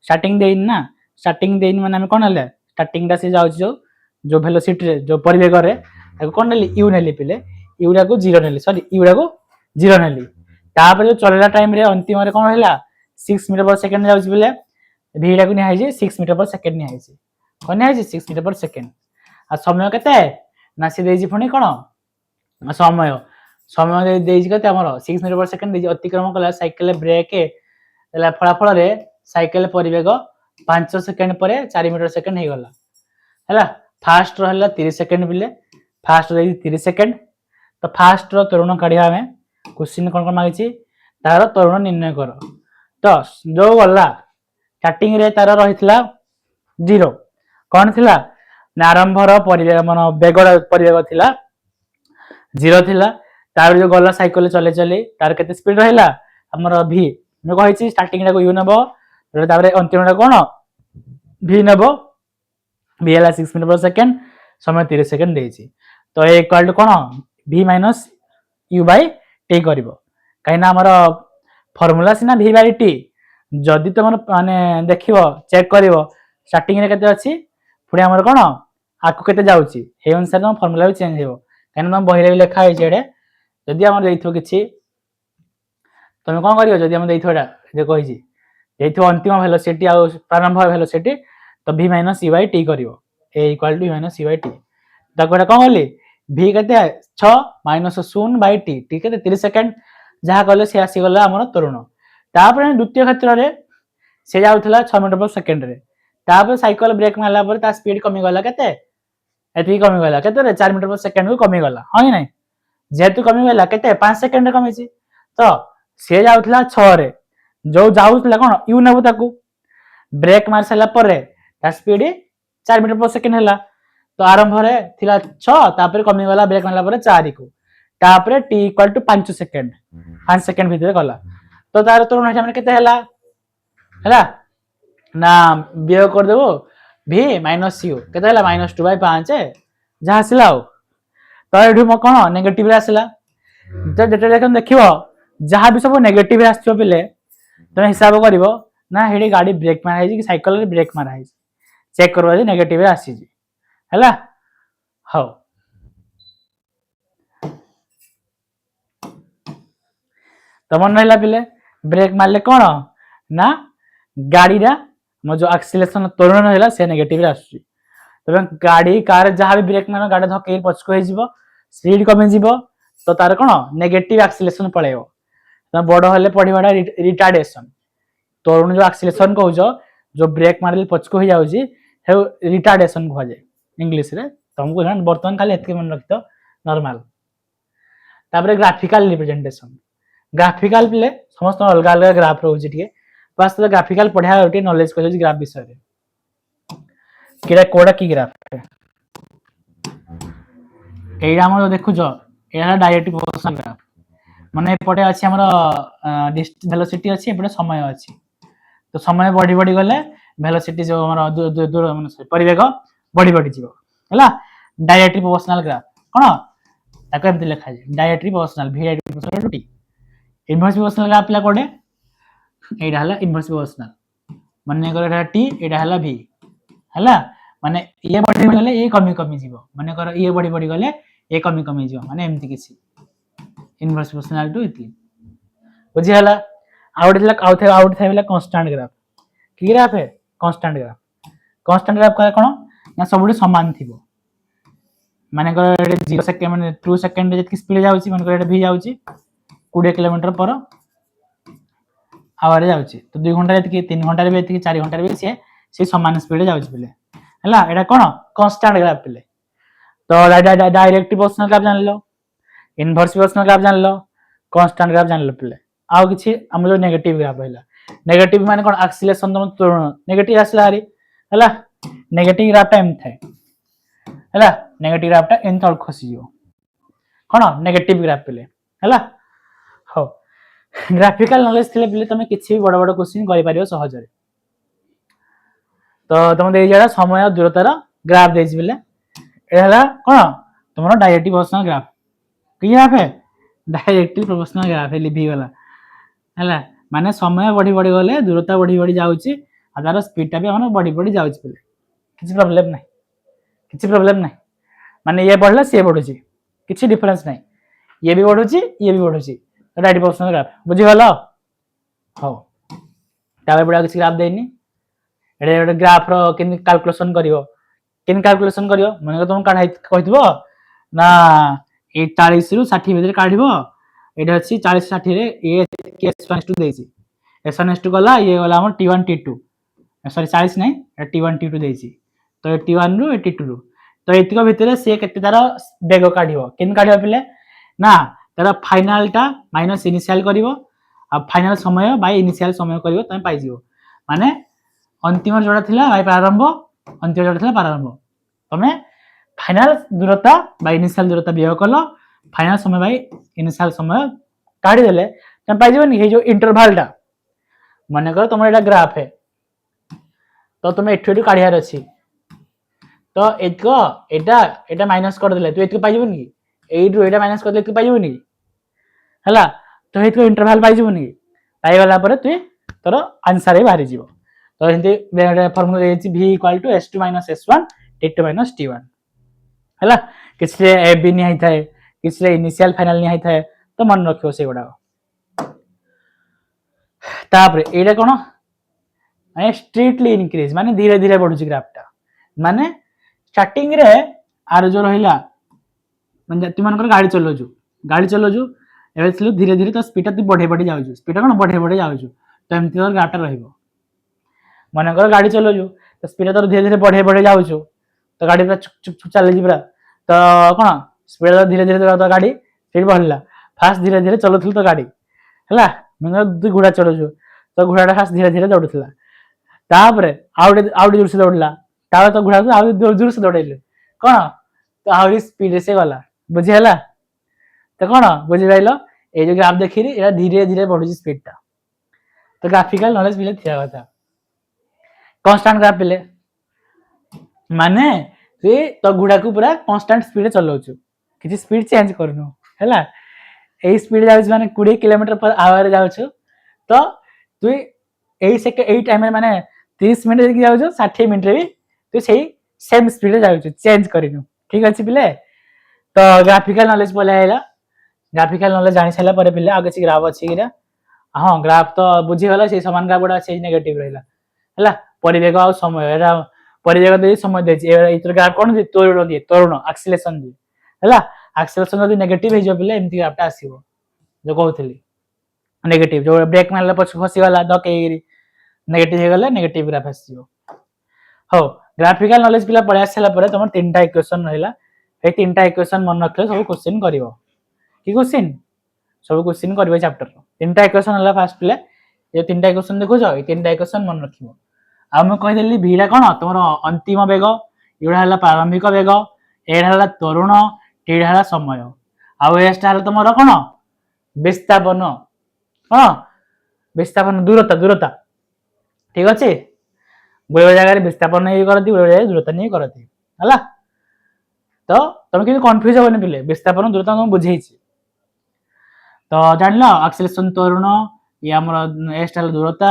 स्टार्टिंग देइन ना स्टार्टिंग देइन माने हम कोन हले स्टार्टिंग टा से जाउ जो वेलोसिटी रे जो परिवेग रे ताको कोन नेली यू नेली पिले यू रा को 0 नेली सॉरी यू रा को 0 नेली तापर जो चलला टाइम रे अंतिम रे कोन होला 6 मीटर पर सेकंड जाउछ पिले v रा को नि हाइजे 6 मीटर पर सेकंड नि हाइजे कोन हाइजे 6 मीटर पर सेकंड आ समय केते ना से देछि फुनी कोन समय समय देछि केते हमर 6 मीटर पर सेकंड देछि अतिक्रमण कला साइकिल ब्रेक एला फलाफल रे साइकिल परिवेग 5 सेकंड पर 4 मीटर सेकंड हे गला हैला फास्ट रहला 30 सेकंड बिले फास्ट रही 30 सेकंड तो फास्ट रो त्वरण काढिया हमें क्वेश्चन कोन कोन मागिछि तार त्वरण निर्णय कर तो जो गला स्टार्टिंग रे तार रहितला 0 कोन थिला ना आरंभ रो परिवेग मन वेग परिवेग थिला 0 थिला तार जो गला साइकिल चले चले तार केते स्पीड रहला हमर v मैं कहिछि स्टार्टिंग रे को u नबो तारे अंतिम रे कोन v नबो v हला 6 मीटर पर सेकंड समय 30 सेकंड देछि तो ए इक्वल टू कोन v minus u by t करिवो काइना हमर फार्मूला सिना v बाय t जदि तुम माने देखिवो चेक करिवो स्टार्टिंग रे केते अछि पुणी हमर कोन आकु केते जाउछि हे अनुसार हम फार्मूला भी चेंज हेबो काइना हम बहिरे लिखा होय जेडे जदि हमर देइथो किछि तुम कोन करियो जदि हम देइथोडा जे कहिछि देइथो अंतिम वेलोसिटी आ प्रारंभ वेलोसिटी तो v minus u by t करिवो a equal to v minus u by t ताकोडा कोन होली v केते 6 माइनस 0 बाय t ठीक है 30 सेकंड जहा कहले से आसी गला हमर तरुण तापर द्वितीय क्षेत्र रे से जाउथला 6 मीटर पर सेकंड रे तापर साइकिल ब्रेक मारला पर ता स्पीड कमी गला केते एती कमी गला केते रे 4 मीटर पर सेकंड को कमी गला हां नै जेतु कमी गला केते 5 सेकंड रे कमी छि तो से जाउथला 6 रे जो जाउथला कोन यू नेबो ताकू ब्रेक मार सला पर रे ता स्पीड 4 मीटर पर सेकंड हला तो आरंभ रे थिला 6 तापर कमी गला ब्रेक मारला पर 4 को तापर t equal to 5 second 5 second भीतर गला तो तार तुरंत हमने केते हला हला ना वियोग कर देबो v माइनस u केते हला माइनस 2 बाय 5 जहा सिलाओ तो एठु म कोन नेगेटिव रे आसिला तो डेटा देखन देखिवो जहा भी सब नेगेटिव रे आछियो पिले तमे हिसाब करिवो ना हेडी गाड़ी ब्रेक मारा है कि साइकिल रे ब्रेक मारा है चेक करबो जे नेगेटिव रे आसी जी हला हो तो मन रहला पिले ब्रेक मारले कोन ना गाड़ी रा म जो एक्सीलरेशन त्वरण रहला से नेगेटिव रे आसी तबे गाड़ी कार जहा भी ब्रेक मार गाड़ी धके पछको हे जीवो स्पीड कमे जीवो तो तार कोन नेगेटिव एक्सीलरेशन पळेबो त बडो हले पढिबाडा रिटार्डेशन त्वरण जो एक्सीलरेशन कहू जो ब्रेक मारले पछको हो जाउची हे रिटार्डेशन कह जाय इंग्लिश रे तुमको जान वर्तमान खाली एतके मन रखतो नॉर्मल तापर ग्राफिकल रिप्रेजेंटेशन ग्राफिकल प्ले समस्त अलग अलग ग्राफ रहउची ठीक है बस तो ग्राफिकल पढा ओटी नॉलेज कहू ग्राफ विषय रे केरा कोडा की ग्राफ है एडा हम देखु जो एहा डायरेक्ट प्रोपोर्शनल ग्राफ माने पटे अछि हमर वेलोसिटी अछि एपटे समय अछि तो समय बढ़ी बढ़ी गले वेलोसिटी जो हमर दूर माने परिवेग बढ़ी बढ़ी जीवो हला डायरेक्ट प्रोपोर्शनल ग्राफ कोन ताको एमति लिखा जाय direct proportional v direct proportional to t inverse proportional graph ला कोडे एडा हला इनवर्स प्रोपोर्शनल माने कर एडा t एडा हला v हला माने ये बढ़ी गले ये कमी कमी जीवो माने कर ये बढ़ी बढ़ी गले ये कमी कमी जीवो माने एमति किसी इनवर्स प्रोपोर्शनल टू इति बुझी हला आउट थे वाला कांस्टेंट ग्राफ की ग्राफ है कांस्टेंट ग्राफ का कोन ना सबुडी समान थिबो माने कर 0 सेकंड माने 2 सेकंड रे जति स्पीड जाउची माने कर v जाउची 20 किलोमीटर पर आवर जाउची तो 2 घंटा जति 3 घंटा रे जति 4 घंटा रे से समान स्पीड जाउची बिले हला एडा कोन कांस्टेंट ग्राफ बिले तो डायरेक्ट प्रोपोर्शनल ग्राफ जान लो इनवर्स प्रोपोर्शनल ग्राफ जान लो कांस्टेंट ग्राफ जान लो पिले आउ किछि हम जो नेगेटिव ग्राफ हैला नेगेटिव माने कोन एक्सीलरेशन तुम तुरण नेगेटिव आसला हरी हला नेगेटिव ग्राफ टाइम थाए हला नेगेटिव ग्राफ टा इन तळ खसी जिवो कोन नेगेटिव ग्राफ पिले हला हो ग्राफिकल नॉलेज थिले पिले तमे किछि बड़ बड़ क्वेश्चन करि पारियो सहज रे तो तुम दे जरा समय और दूरतार ग्राफ देछि पिले ए हला कोन तुमरो डायरेक्ट प्रोपोर्शनल ग्राफ की ग्राफ है डायरेक्टली प्रोपोर्शनल ग्राफ लिखि गला हैला माने समय बढ़ी बढ़ी गले दूरता बढ़ी बढ़ी जाउची आ तार स्पीड टा भी हमर बढ़ी बढ़ी जाउची बोले किछि प्रॉब्लम नाही किछि प्रॉब्लम नाही माने ये बढ़ला से बढ़ुची किछि डिफरेंस नाही ये भी बढ़ुची ये भी बढ़ुची डायरेक्ट प्रोपोर्शनल ग्राफ बुझी गलो हो तावे बडा किछि ग्राफ देनी एडे एडे ग्राफ रो किन कैलकुलेशन करियो माने तुम काढाई कहितबो ना ए 40 रु 60 भीतर काढिबो एडे अछि 40 60 रे ए s1s2 देछि s1s2 गला ये गला हमर t1 t2 सॉरी 40 नै t1 t2 देछि तो t1 रु t2 रु तो एतिको भीतर से केते तार बेग काढिबो किन काढिबो पिले ना तार फाइनल टा माइनस इनिशियल करिवो आ फाइनल समय बाय इनिशियल समय करिवो तमे पाइ जिवो माने अंतिम जोड़ा थिला बाय प्रारंभ अंतिम जोड़ा थिला प्रारंभ तमे फाइनल दूरता बाय इनिशियल दूरता बियोग कलो फाइनल समय बाय इनिशियल समय काढी देले तमे पाइ जिवो नि हे जो इंटरवल टा माने कर तमर एटा ग्राफ है तो तमे एठु काढियार अछि तो एतको एटा एटा माइनस कर देले तू एतको पाइ जिवो नि 8 रु एटा माइनस कर देले तू पाइ जिवो नि हला तो एतको इंटरवल पाइ जिवो नि पाइ गला पर तू तोर आंसर ही बाहरी जिवो तो हिंदी फॉर्मूला देछि v = s2 - s1 t2 - t1 हला किछले ए बी नि थाए किछले इनिशियल फाइनल नि थाए तो मन रखियो से गुडा तापर एडा कोन माने स्ट्रिक्टली इंक्रीज माने धीरे धीरे बढ़ुची ग्राफ टा माने स्टार्टिंग रे आर जो रहिला माने तुम मनकर गाड़ी चलोजु एबे धीरे धीरे तो स्पीड तू बढ़े बढ़े जाउछु स्पीड कोन बढ़े बढ़े जाउछु तो एमती तो ग्राफ टा रहिबो मन कर गाड़ी चलोजु तो स्पीड तो धीरे धीरे बढ़े बढ़े जाउछु तो गाड़ी पूरा चुक चुक चुक चले जिबरा तो कोन स्पीड तो धीरे धीरे तो गाड़ी स्पीड बढ़ला फास्ट धीरे धीरे चलुथल तो गाड़ी हला मन दु घोड़ा चलोजु तो घोड़ा फास्ट धीरे धीरे दौड़ुथला तापरे आउट जोर से दौड़ला तावे तो घोड़ा तो आउट जोर से दौड़ैले कोन तो आउट स्पीड से गला बुझी हला तो कोन बुझी जाइलो ए जो ग्राफ देखिरी एरा धीरे धीरे बढ़ुची स्पीड टा तो ग्राफिकल नॉलेज मिले थिया कथा कांस्टेंट ग्राफ पिले माने तू तो घोड़ा को पूरा कांस्टेंट स्पीड चलाउछु किछि स्पीड चेंज करनु हैला ए स्पीड जाउछ माने 20 किलोमीटर पर आवर जाउछु तो तू एई टाइम माने 30 मिनिट देखि जाउछु 60 मिनिट रे भी तू सही सेम स्पीड जाउछु चेंज करिनु ठीक अछि पिले तो ग्राफिकल नॉलेज बोले आइला ग्राफिकल नॉलेज जानि सला पर पिले आगे छि ग्राफ अछि गिरा हां ग्राफ तो बुझी गला से समान ग्राफ गुडा छै नेगेटिव रहला हैला परिवेग आ समय एरा परिवेग दे समय दे इतर ग्राफ कोन दे त्वरण एक्सीलरेशन दे हैला एक्सीलरेशन जदी नेगेटिव हे जो पिले एमती ग्राफटा आसीबो जो कहउथली नेगेटिव जो ब्रेक मारला पछ फसी गला धकेगिरी नेगेटिव हे गला नेगेटिव ग्राफ आसीबो हो ग्राफिकल नॉलेज पिला पळे आसला परे तमर तीनटा इक्वेशन रहला ए तीनटा इक्वेशन मन रखले सब क्वेश्चन करिवो की क्वेश्चन सब क्वेश्चन करिवो चैप्टर तीनटा इक्वेशन हला फर्स्ट पिला ये तीनटा इक्वेशन देखो जाओ ये तीनटा इक्वेशन मन रखिवो आ मैं कहि देली भीड़ा कोन तमर अंतिम वेग इडा हला प्रारंभिक वेग एडा हला त्वरण टीडा हला समय आ एस्टा हला तमर कोन विस्थापन हां विस्थापन दूरता ठीक अछि गोले जगह रे विस्थापन नहीं करती गोले जगह दूरता नहीं करती हला तो तुम कि कंफ्यूज होबने पिले विस्थापन दूरता तुम बुझेई छी तो जानलो एक्सेलरेशन त्वरण ये हमर एस्टा दूरता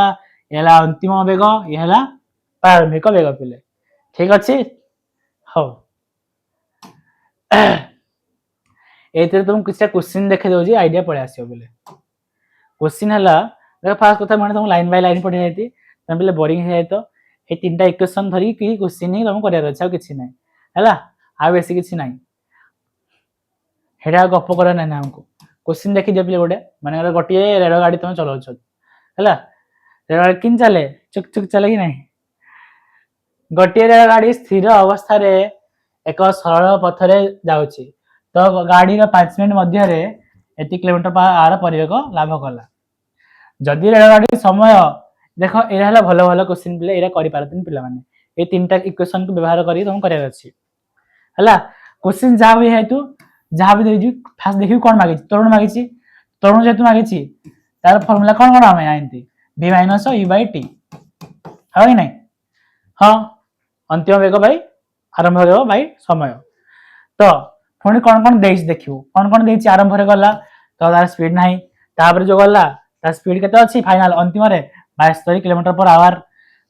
एला अंतिम वेग ये हला प्रारंभिक वेग पिले ठीक अछि हो एते तुम किछटा क्वेश्चन देखे दोजी आईडिया पळे आसियो बोले क्वेश्चन हला देखो फास्ट कथा माने तुम लाइन बाय लाइन पढे जायती तुम पिले बोरिंग हे तो ए तीनटा इक्वेशन धरी कि क्वेश्चन ही तुम करिया अच्छा किछि नै हला आ बेसी किछि नै हेडा गप्प करे नै हमको क्वेश्चन देखि दे पिले गोटे माने गोटिए रेल गाड़ी तुम चलाउ छ हला रेल गाड़ी किन चले चुक चुक चले कि नै गोटिए रेल गाड़ी स्थिर अवस्था रे एक सरल पथ रे जाउछि तो गाड़ी रो 5 मिनिट मध्य रे एति किलोमीटर पर आर परिवेग लाभ कला जदि रेल गाड़ी समय देखो एरा हला भलो भलो क्वेश्चन पिले एरा करि पारतिन पिला माने ए तीनटा इक्वेशन को व्यवहार करी तुम करिया अछि हला क्वेश्चन जा भी है तू जा भी देजु फास्ट देखि कोन मागि त्वरण मागि त्वरण जेतु मागि तार फार्मूला कोन कोन आमे आइंती v - u/t है कि नै हां अंतिम वेग बाय आरंभ वेग बाय समय तो पुणी कोन कोन देइछ देखियो कोन कोन देइछ आरंभ रे गला तो तार स्पीड नाही तापर जो गला तार स्पीड केते अछि फाइनल अंतिम रे 72 किलोमीटर पर आवर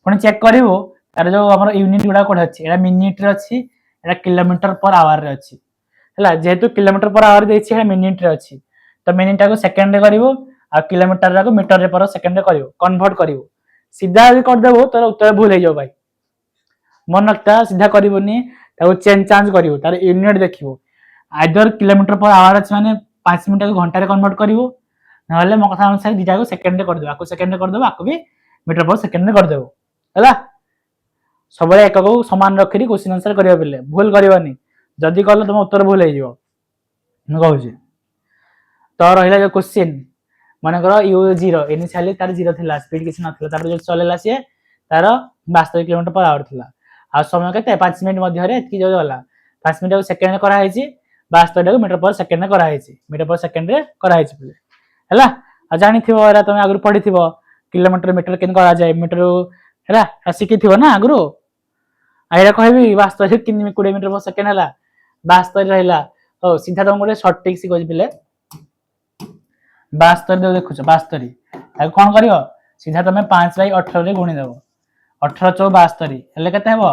पुणी चेक करिवो तार जो हमर यूनिट गुडा कोड अछि एटा मिनिट रे अछि एटा किलोमीटर पर आवर रे अछि हला जेहेतु किलोमीटर पर आवर देछि है मिनिट रे अछि तो मिनिट को सेकंड रे करिवो आ किलोमीटर को मीटर रे पर सेकंड रे करिवो कन्वर्ट करिवो सीधा भी कर देबो तो उत्तर भूल हो जाओ भाई मन रखता सीधा करबोनी ताको चेंज चांज करिवो तार यूनिट देखिवो आइदर किलोमीटर पर आवर अछि माने 5 मिनिट को घंटा रे कन्वर्ट करिवो नहले मो कथा अनुसार दिटा को सेकंड रे कर देबो आको सेकंड रे कर देबो आको भी मीटर पर सेकंड रे कर देबो हला सब एक को समान रखी क्वेश्चन आंसर करियो बेले भूल करबनी जदी कहलो तुम उत्तर भूल हो जिवो म कहू छी तो रहिला जो क्वेश्चन माने करो u0 इनिशियली तार 0 थिला स्पीड किछ नथिला तापर जो चलेला से तार 72 किलोमीटर पर आवर थिला आ समय केते 5 मिनिट मध्य रे एतकी जो गला 5 मिनिट को सेकंड करा हैछि 72 को मीटर पर सेकंड करा हैछि मीटर पर सेकंड रे करा हैछि बोले हला आ जानि थिबो एरा तुम आगु पढि थिबो किलोमीटर मीटर केन करा जाय मीटर हला सिखि थिबो ना आगु आइरा कहबी 72 किन 20 मीटर पर सेकंड हला 72 रहला ओ सीधा तुम गोटे शॉर्ट ट्रिक सिखोज बिले 72 दे देखुछ 72 आ कोन करियो सीधा तुम 5/18 रे गुणी देबो 18 चौ 72 हेले केते हेबो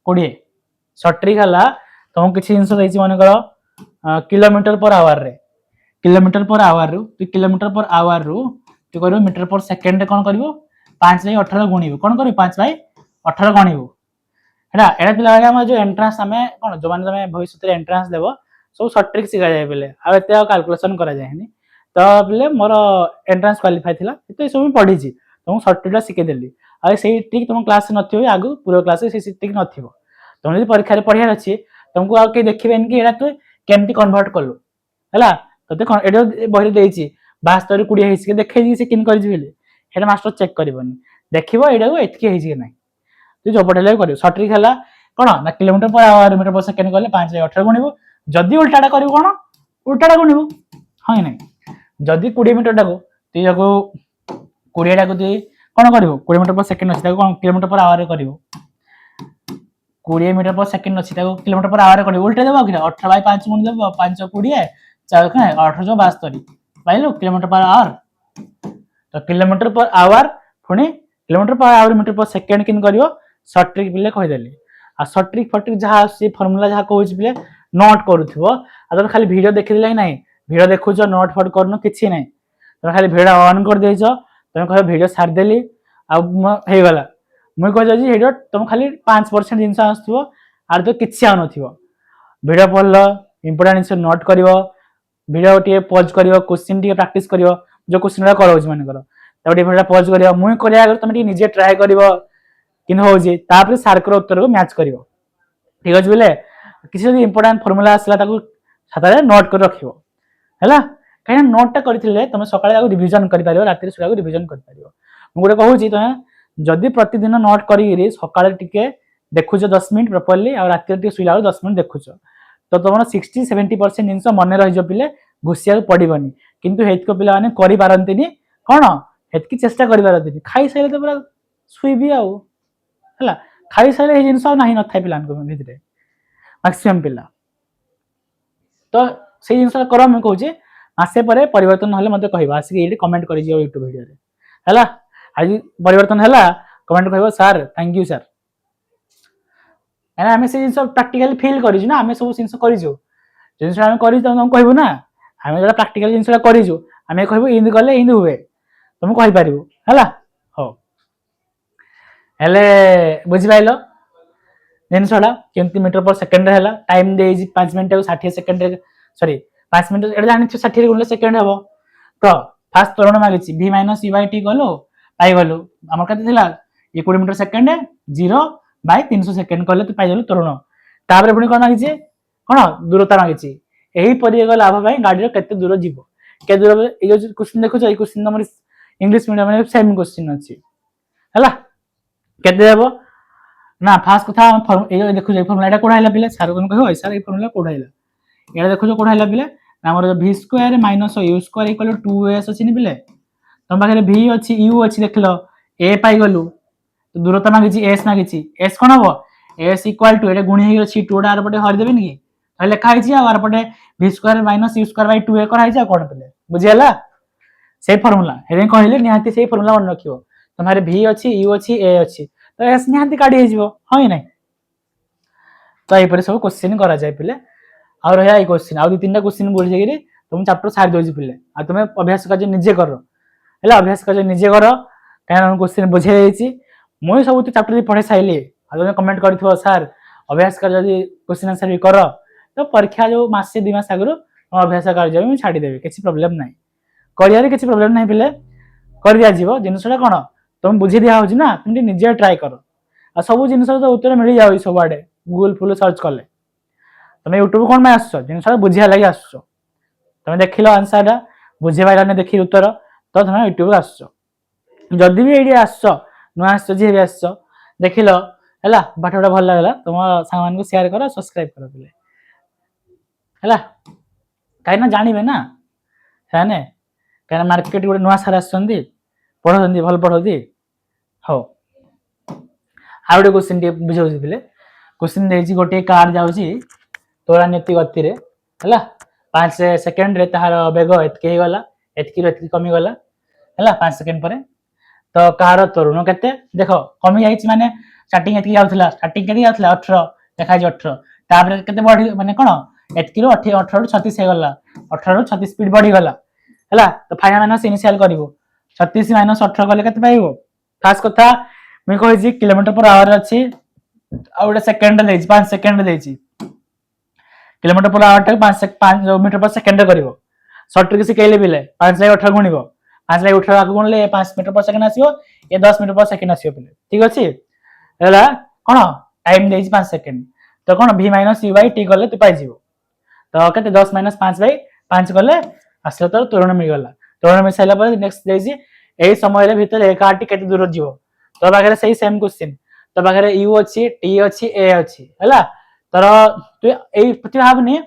20 शॉर्ट ट्रिक हला तुम किछि जिंस देछि माने करो किलोमीटर पर आवर रे किलोमीटर पर आवर रु तू किलोमीटर पर आवर रु तू करियो मीटर पर सेकंड रे कोन करियो 5/18 गुणिबो कोन करियो 5/18 गणिबो हेडा एडा पिला हम जो एंट्रेंस हमें कोन जो माने तमे भविष्य रे एंट्रेंस देबो सब शॉर्ट ट्रिक सिखा जाय बेले आ एते कैलकुलेशन करा जायनी तो बेले मोर एंट्रेंस क्वालिफाई थिला एते सब पढी छी तुम शॉर्ट ट्रिक सिखे देली आ सेही ट्रिक तुम क्लास नथियो आगु पूरा क्लास से ट्रिक नथियो तुम जदी परीक्षा रे पढिया अछि तुमको आ के देखिबेन कि एडा तू केमती कन्वर्ट करलु हला तते एडो बहिर देछि 72 20 हेछि के देखै से किन करजि बेले हेडा मास्टर चेक करबनी देखिबो एडा को एतकी हेछि कि नै तू जो पढले करियो शॉर्ट ट्रिक हला कोन ना किलोमीटर पर आवर मीटर पर सेकंड करले 5/18 गुणिबो जदी उल्टाटा करियो कोन उल्टाटा गुणिबो हां नै जदी 20 मीटर टाको तू जाको 20 टाको तू कोन करिवो 20 मीटर पर सेकंड अछि ताको कोन किलोमीटर पर आवर रे करिवो 20 मीटर पर सेकंड अछि ताको किलोमीटर पर आवर रे करिवो उल्टा देबो कि 18/5 गुण देबो 5 20 4 का 18 72 पाइलो किलोमीटर पर आवर तो किलोमीटर पर आवर पुनी किलोमीटर पर आवर मीटर पर सेकंड किन करिवो शॉर्ट ट्रिक बिले कहि देली आ शॉर्ट ट्रिक फटिक जहा से फार्मूला जहा कहउछ बिले नोट करूथिबो आ तो खाली वीडियो देखि देलै नै वीडियो देखु जो नोट फट करनो किछि नै तो खाली वीडियो ऑन कर देइछो तुम कह वीडियो सार देली आ हे गला मुई कह जाजी वीडियो तुम खाली 5% जिंस आस्थुबो आर तो किछि आ नथिबो वीडियो पढलो इंपोर्टेंट जिंस नोट करिवो वीडियो टी पॉज करिवो क्वेश्चन टी प्रैक्टिस करिवो जो क्वेश्चन रा करौज माने करो तो टी वीडियो पॉज करिवो मुई करिया अगर तुम टी निजे ट्राई करिवो किन होजी तापर सार कर उत्तर को मैच करिवो ठीक अछि बोले किछि जदी इंपोर्टेंट फार्मूला आसला ताको खातारे नोट कर रखिवो हैला कहीं नोट टा करथिले तुम सकाळे आगु रिवीजन करि पारियो रात्री सुला आगु रिवीजन करि पारियो मु गोटे कहूची तुम जदी प्रतिदिन नोट करी सकाळे टिके देखुछ 10 मिनिट प्रॉपर्ली आ रात्री टिके सुला 10 मिनिट देखुछ तो तुम 60-70% जिंस मन रहि जो पिले घुसिया पड़िबनी किंतु हेत को पिला माने करि पारंतिनी कोन हेत की चेष्टा करि पारंतिनी खाई सैले तो पूरा सुइबी आउ हला खाई सैले हे जिंस नाही न थाइ पिलान को भितरे मैक्सिमम पिला तो से जिंस करो मैं कहूची आसे परे परिवर्तन हले मते कहबा आसी एडी कमेंट करि जियो YouTube वीडियो रे हला आज परिवर्तन हला कमेंट कहबो सर थैंक यू सर एना हमें से जिंस प्रैक्टिकली फील करि छु ना हमें सब जिंस करि छु जिंस हम करि त हम कहबो ना हमें जरा प्रैक्टिकल जिंस करि छु हमें कहबो इन गले इन हुए तुम कहि पारिबो हला हो हेले बुझि पाइलो जिनसडा केमती मीटर पर सेकंड रे हला टाइम दे 5 मिनिट को 60 सेकंड रे सॉरी 5 मिनिट एटा जानि 60 गुणले सेकंड हबो तो फास्ट त्वरण मागिछि v - u/t गलो पाइ गलो हमर कते थिला 20 मीटर सेकंड 0/300 सेकंड करले तो पाइ गलो त्वरण ताबरे पुनी कोन मागिछि कोन दूरता मागिछि एही परि गला लाभ भाई गाडी रे कते दूर जीवो के दूर ए जो क्वेश्चन देखो ए क्वेश्चन हमर इंग्लिश मीडियम में सेम क्वेश्चन अछि हला केते देबो ना फास्ट कथा हम ए देखु जे फार्मूला एटा कोड आइला पिले सर कोन कहो सर ए फार्मूला कोड आइला एटा देखु जो कोड आइला पिले हमर v square - u square equal 2s अछि नि पिले तुम पाखे v अछि u अछि देखलो a पाइ गलु तो दूरता मागिछि s मागिछि s कोन हबो s इक्वल टू एटा गुणी हे अछि 2 टा आर पटे हरि देबे नि तो लिखा है आर पटे v square minus u square by 2a कराई कोन पले बुझियला से फार्मूला हेरे कहले निहाती से फार्मूला मन रखियो तुम्हारे v अछि u अछि a अछि तो s निहाती काढी हे जिवो होय नै तो ए पर सब क्वेश्चन करा जाय पले आ रहा ए क्वेश्चन आ दु तीनटा क्वेश्चन बोल जेगिरी तुम चैप्टर सार दोजी पले आ तुम अभ्यास कर निजे करो हेला अभ्यास कर निजे करो काहे क्वेश्चन बुझे देछि मोय सब चैप्टर पढ़े साइले आ तुम कमेंट करथिबो सर अभ्यास कर जदी क्वेश्चन आंसर भी करो तो परीक्षा जो मासे 2 मास आगरो अभ्यास कर जाय मैं छाडी देबे किछि प्रॉब्लम नै करियारे किछि प्रॉब्लम नै पले कर दिया जीवो जिनसटा कोन तुम बुझी दिया होछि ना तुम निजे ट्राई करो आ सब जिनस तो उत्तर मिल जाओ सब आडे गूगल फुल सर्च करले तुम यूट्यूब कोन में आसछो जिनस बुझिया लागि आसछो तुम देखिलो आंसर दा बुझे पाइला ने देखि उत्तर तो तुम यूट्यूब आसछो जदी भी एडी आसछो न आसछो जे भी आसछो देखिलो हला बाटोडा भल लागला तुम सामान को शेयर करो सब्सक्राइब करो पले हला काई ना जानिबे ना जाने काई मार्केट गोटे नुआ सारा आसछन्ती पढोंती भल पढोती हो आ गोटे क्वेश्चन टे बुझाउछि पले क्वेश्चन देछि गोटे कार जाउछि त्वरान्वित गति रे हला 5 सेकंड रे तार वेग एतके गला एतकी कमी गला हला 5 सेकंड परे तो कार त्वरण केते देखो कमी जाइछि माने स्टार्टिंग एतकी जाउथला स्टार्टिंग केते जाउथला 18 देखा जे 18 तापर केते बढ़ी माने कोन एतकी रो 18 रो 36 हे गला 18 रो 36 स्पीड बढ़ी गला हला तो फाइनल माइनस इनिशियल करिवो 36 माइनस 18 गले केते पाइबो खास कथा मैं कहि जी किलोमीटर पर आवर अछि आ गोटे सेकंड देछि 5 सेकंड देछि किलोमीटर पर आवर तक 5 मीटर पर सेकंड करिवो शॉर्ट ट्रिक सिखेले बिले 5 से 18 गुणिबो 5 से 18 आगु गुणले 5 मीटर पर सेकंड आसीबो ये 10 मीटर पर सेकंड आसीबो बिले ठीक अछि हला कोन टाइम देछि 5 सेकंड तो कोन v - u / t गले तू पाइ जिवो तो केते 10 - 5 / 5 गले आसले तो त्वरण मिल गला त्वरण मिल साइला पर नेक्स्ट देछि एई समय रे भीतर एक आरटी केते दूर जिवो तो बागरे सही सेम क्वेश्चन तो बागरे u अछि t अछि a अछि हला तर तू एई प्रति भाबनी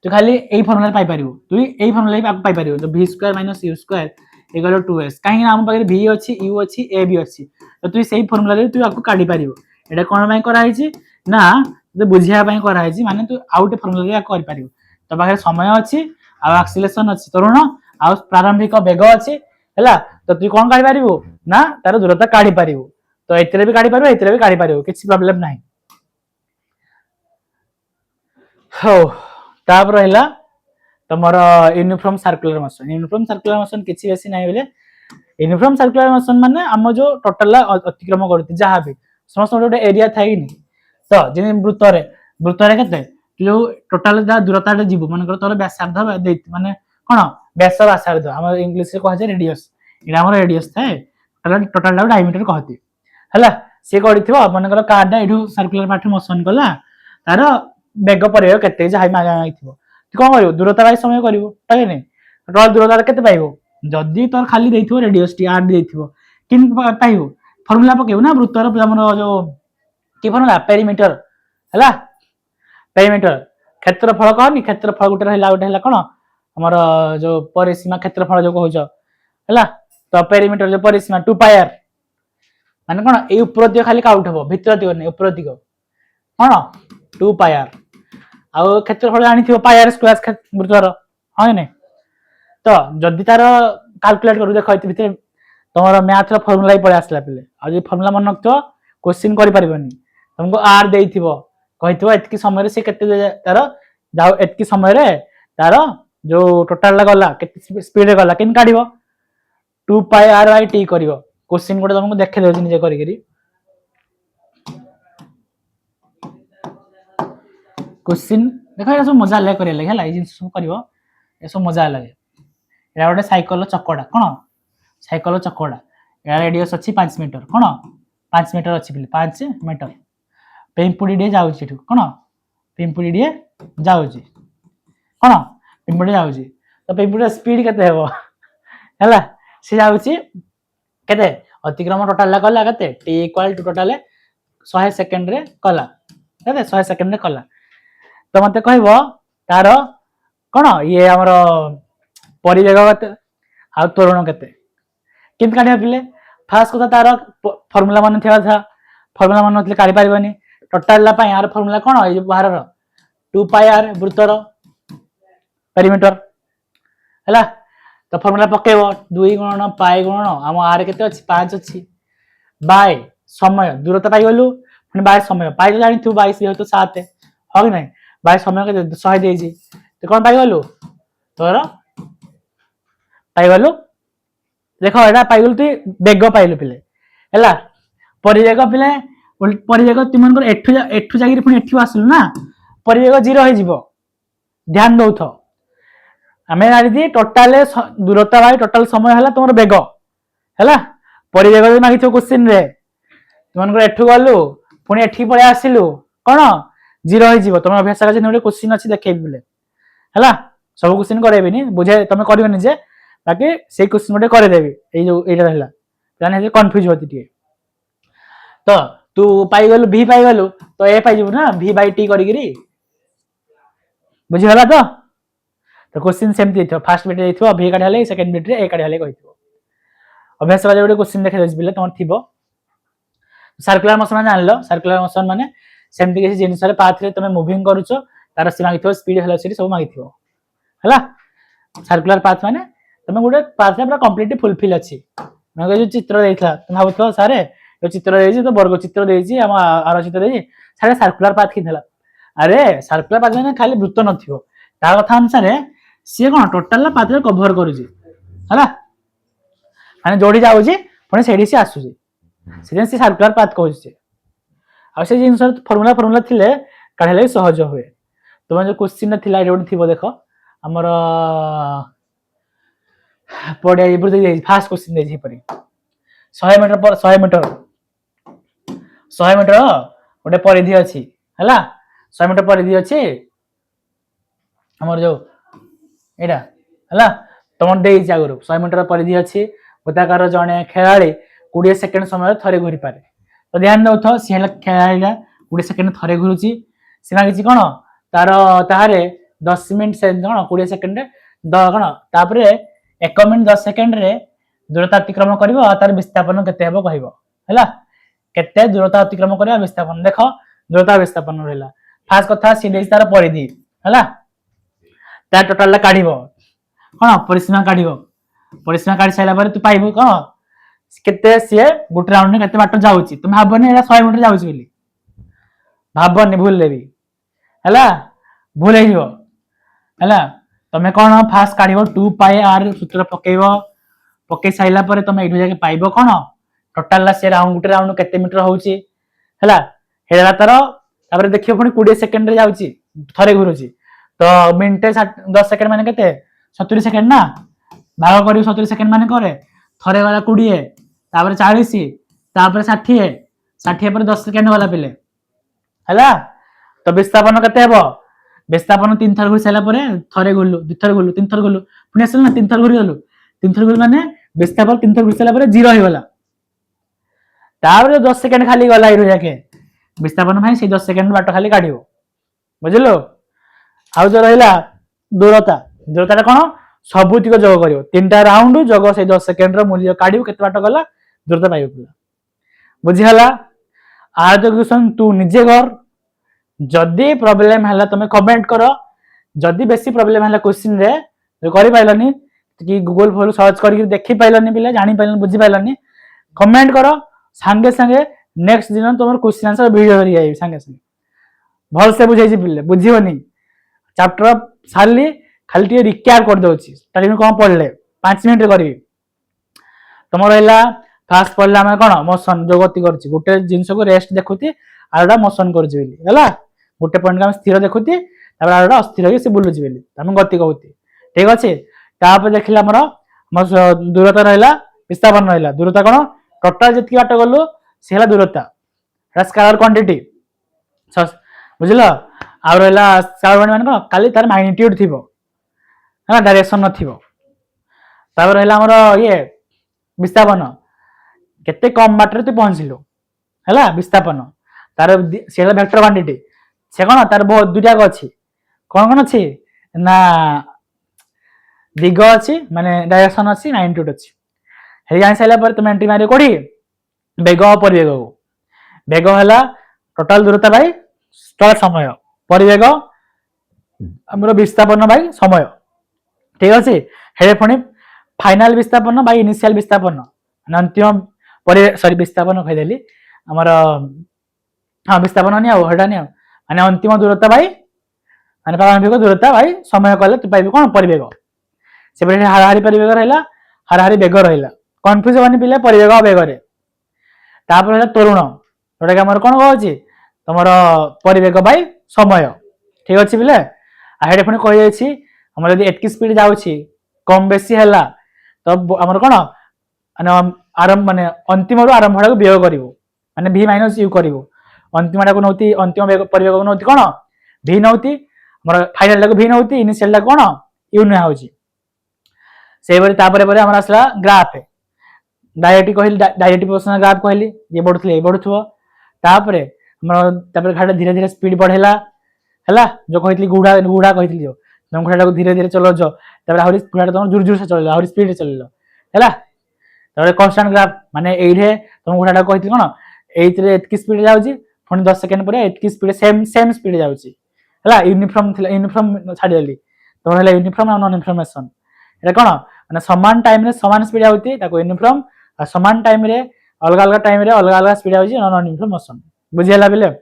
तू खाली एई फार्मूला पाई परिबो तू एई फार्मूला भी पाई परिबो तो v square - u square = 2s काहे ना हम बागरे v अछि u अछि a भी अछि तो तू सही फार्मूला रे तू आको काढी परिबो एटा कोन बाय करा हिची ना तो बुझिया बाय करा हिची माने तू आउट फार्मूला रे कर परिबो तो बागरे समय अछि आ एक्सीलरेशन अछि त्वरण आ प्रारंभिक वेग अछि हला तो तू कोन काढी परिबो ना तार दूरता काढी परिबो तो एतरे भी काढी परिबो एतरे भी काढी परिबो किछि प्रॉब्लम नाही हो ताप रहला तमर यूनिफॉर्म सर्कुलर मोशन किछि बेसी नाही बेले यूनिफॉर्म सर्कुलर मोशन माने हम जो टोटल अतिक्रम करती जहां भी समस्त गोटे एरिया थाइनी तो जे वृत्त रे केते जो टोटल दा दूरता जीवो मन कर तोर व्यासार्ध माने कोन व्यास व्यासार्ध हम इंग्लिश रे कहै रेडियस इना हमर रेडियस थाए टोटल डायमीटर कहती हला से करिथिबो मन कर कार डा एठू सर्कुलर पार्ट मोशन कला तार वेग परियो केते जाय माइथिबो तू कोन करिवो दूरता बाय समय करिवो ताके नै टोटल दूरता केते पाइबो जदी तोर खाली देथिबो रेडियस टी आर देथिबो किन पाइबो फार्मूला पकेबो ना वृत्तर हमर जो की फार्मूला पेरीमीटर हला पेरीमीटर क्षेत्रफल कहनी क्षेत्रफल गुटे रहला गुटे हला कोन हमर जो परिसीमा क्षेत्रफल जो कहउछ हला तो पेरीमीटर जो परिसीमा 2 पाई r माने कोन ए ऊपर दियो खाली काउंट हबो भितर दियो नै ऊपर दियो कोन 2 पाई r आ क्षेत्रफल जानि थिबो पाई r स्क्वायर वृत्तर होय नै तो जदी तार कैलकुलेट करू देखो इति भितर तोमर मैथ रो फार्मूला ही पळे आसला पले आ जे फार्मूला मन नखतो क्वेश्चन करि परिबनी तुमको r देइथिबो कहिथिबो एतकी समय रे से केते तार जाओ एतकी समय रे तार जो टोटल गला केते स्पीड रे गला किन काढिबो 2 पाई r / t करिवो क्वेश्चन कोड तुमको देखे देउ निजे करि करी क्वेश्चन देखो ये सब मजा ले करे हला ई जिंस सब करिवो ये सब मजा लागे एरा गोटे साइकल चक्कड़ा कोन साइकल चक्कड़ा एरा रेडियस अछि 5 मीटर कोन 5 मीटर अछि बिले 5 मीटर पेंपुडी डे जाउछि ठु कोन पेंपुडी डे जाउछि कोन पेंपुडी जाउछि तो पेंपुडी स्पीड केते हेबो हला से जाउछि केते अतिक्रम टोटल ला कला केते t = टोटल 100 सेकंड रे कला केते 100 सेकंड रे कला तो मते कहबो तार कोन ये हमर परिवेग केते आ त्वरण केते किन काढिया पिले फास्ट कथा तार फार्मूला मन थिया था फार्मूला मन नथले काढी परिबनी टोटल ला पई यार फार्मूला कोन ए बाहर रो 2 पाई r वृत्तर पेरीमीटर हैला। तो फॉर्मूला पकेइबो 2 गुणन पाई गुणन हम r केते अछि 5 अछि बाय समय दूरता पाई गलु पुनी बाय समय पाई तो जानि तू 22 जेतो 7 हो कि नहीं बाय समय के 100 देजी तो कोन पाई गलु तोर पाई गलु देखो एटा पाई गलु तू बेग पाइलु पिले हैला परिवेग पिले परिवेग तुमनकर एठु जागिर पुनी एठु आसलु ना परिवेग 0 हो जिवो ध्यान दउथ आमे जानि दी टोटल दूरता बाय टोटल समय हला तोर बेग हैला परिवेग मागि थो क्वेश्चन रे तुमनकर एठु गलु पुनी एठी पळे आसिलु कोन 0 हो जिवो तुम अभ्यास का जे क्वेश्चन अछि देखेबि बिले हैला सब क्वेश्चन करेबिनी बुझे तुम करबेनी जे बाकी से क्वेश्चन मोटे करे देबी ए जो एटा रहला जाने जे कंफ्यूज होती टिके तो तू पाई गलु v पाई गलु तो ए पाई जिवु ना v बाय t करिगिरी बुझी हला तो क्वेश्चन सेमती थो फर्स्ट बिट देथिबो v काढे हले सेकंड बिट रे a काढे हले कहिथिबो अभ्यास वाले गोटे क्वेश्चन देखे देस बिले तमर थिबो सर्कुलर मोशन जानलो सर्कुलर मोशन माने सेमती के जिनिस रे पाथ रे तमे मूविंग करूछो तार से मागिथिबो स्पीड वेलोसिटी सब मागिथिबो हला सर्कुलर पाथ माने तमे गोटे पाथ पूरा कंप्लीटली फुलफिल अछि मैं जो चित्र देइथला तुम भाबुथो सारे जो चित्र देइछि तो वर्ग चित्र देइछि हम आर चित्र देइछि सारे सर्कुलर पाथ कि थला अरे सर्कुलर पाथ माने खाली वृत्त नथिबो ता कथा अनुसार से कोन टोटल पाथ रे कवर करूछि हला माने जोडी जाउछि पुणी सेडी से आसुछि से सर्कुलर पाथ कहउछि आ से जिंस फार्मूला थिले काढले सहज होय तुम जो क्वेश्चन थिला एडोड थिबो देखो हमर पड़े इबुर दे फास्ट क्वेश्चन दे जी परी 100 मीटर पर 100 मीटर गोटे परिधि अछि हला 100 मीटर परिधि अछि हमर जो एडा हला तमन दे जा गुरु 100 मीटर परिधि अछि गोताकार जणे खेलाड़ी 20 सेकंड समय थरे घुरी पारे तो ध्यान दउथो से खेलाड़ीला 20 सेकंड थरे घुरुची सिना किछि कोन तार ताहारे 10 मिनिट से कोन 20 सेकंड द कोन तापरे 1 मिनिट 10 सेकंड रे दूरता अतिक्रमण करिवो आ तार विस्थापन केते हेबो कहिवो हैला केते दूरता अतिक्रमण करिवो विस्थापन देखो दूरता विस्थापन रहला फास्ट कथा सीधे तार परिधि हैला ता टोटल ला काढिवो कोन परिसीमा काढी साइला पर तू पाइबो कोन केते से गुट राउंड ने केते बाटर जाउची तुम भाबने एला 100 मीटर जाउची बोली भाबने भूल लेबी हैला भूल हेइबो हैला तमे कोन फास्ट काढिबो 2 पाई r सूत्र पकेइबो पके साइला पर तमे एठु जाके पाइबो कोन टोटल ला से राउंड गुट राउंड केते मीटर होउची हैला हेला तार तापर देखियो पुनी 20 सेकंड रे जाउची थरे घुरुची तो मिनिट 10 सेकंड माने केते 70 सेकंड ना भाग करियो 70 सेकंड माने करे थरे वाला 20 तापर 40 तापर 60 पर 10 सेकंड वाला पिले हैला तो विस्थापन केते हेबो विस्थापन 3 थर घुरी साला परे थरे गुलु 2 थर गुलु 3 थर गुलु पुनी आसल ना 3 थर घुरी गलु 3 थर गुलु माने विस्थापन 3 थर घुरी साला परे 0 हो गला तापर 10 सेकंड खाली गला इरो जाके विस्थापन भाई से 10 सेकंड बाट खाली काढियो बुझिलो आउ जो रहला दूरता कोन सबुतिक जोग करियो तीनटा राउंड जोग से 10 सेकंड रो मूल्य काढियो केते बाट गला दूरता पाइयो बुझी हला आ जो क्वेश्चन तू निजे कर जदी प्रॉब्लम हला तमे कमेंट करो जदी बेसी प्रॉब्लम हला क्वेश्चन रे जो करि पाइलनी कि गूगल फॉलो सर्च करके देखि पाइलनी बिले जानि पाइलनी बुझी पाइलनी कमेंट करो संगे संगे नेक्स्ट दिन तमर क्वेश्चन आंसर वीडियो करि आइ संगे संगे भल से बुझाई जी बिले बुझियोनी चैप्टर सारली खाली टे रिकैप कर दोची ताली में कोन पढले 5 मिनिट रे करी तमर हैला फास्ट पढला हम कोन मोशन जो गति करछि गुटे जिंस को रेस्ट देखुती आरोडा मोशन करछि बेली हैला गुटे पॉइंट का स्थिर देखुती तापर आरोडा अस्थिर होई से बुलुछि बेली हम गति कहूती ठीक अछि तापर देखिला हमर दूरता रहला विस्थापन रहला दूरता कोन टोटल जति बाट गलु से हला दूरता स्केलर क्वांटिटी बुझिलो आ रहला स्केलर माने कोन खाली तार मैग्नीट्यूड थिबो है डायरेक्शन नथिबो तापर रहला हमर ये विस्थापन केते कम बाटर तू पहुंचलो हैला विस्थापन तार सेला वेक्टर क्वांटिटी से कोन तार बहुत दुटा अछि कोन अछि ना दिग अछि माने डायरेक्शन अछि मैग्नीट्यूड अछि हे जानि साइला पर तुम एंट्री मारियो कोडी वेग परिवेग वेग हला टोटल दूरता बाय स्टॉल समय परिवेग ଆମର ବିସ୍ଥାପନ ବାଇ ସମୟ ଠିକ ଅଛି ହେଲେ ପୁଣି फाइनाल विस्थापन बाय इनिशियल विस्थापन अंतिम पर सॉरी विस्थापन कहीदेली आमर हाँ विस्थापन नहीं आटा नहीं माने अंतिम दूरता बाय माने प्रारंभिक दूरता बाय समय कले तू पाइबे कौन परिवेग से हाराहारी परिवेग रहा हाराहारी बेग रहा कन्फ्यूज होनी पिले परिवेग बेग तापर तरुण जोटा कि आमर कौन कहे तुम परिवेग बाय समय ठीक अच्छे पिले हेटे पुणी कही आम जब एटकी स्पीड जाऊँगी कम बेसी है तो आमर कौन माने आरंभ माने अंतिम रु आरंभ को व्यय करू माने v माइनस यू करू अंतिम को नौती अंतिम परिवेग को नौती कौन v नौती आमर फाइनल टाक v नौती इनिशियल टाक कौन यू नुआ होची से बरी तापरे परे हमर आसला ग्राफ डायरेक्ट कहली डायरेक्ट प्रोपोर्शनल ग्राफ कहली ये बढ़ुथले ये बढ़ुथबो तापरे हमर तापरे घाटा धीरे धीरे स्पीड बढ़ेला हला जो कहतली गुडा गुडा कहतली जो तुम घोड़ा को धीरे धीरे चलो तापर आहुरी घोड़ा तुम जोर जोर से चलो आहुरी स्पीड चलो हैला तापर कांस्टेंट ग्राफ माने एइठे तुम घोड़ा कहतली कोन एइतरे एतकी स्पीड जाउची पुनी 10 सेकंड परे एतकी स्पीड सेम स्पीड जाउची हैला यूनिफॉर्म छाडी देली तो हैला यूनिफॉर्म और नॉन इन्फॉर्मेशन एटा कोन माने समान टाइम रे समान स्पीड आउती ताको यूनिफॉर्म आ समान टाइम रे अलग अलग टाइम रे अलग अलग स्पीड आउची नॉन इन्फॉर्मेशन बुझियला बेले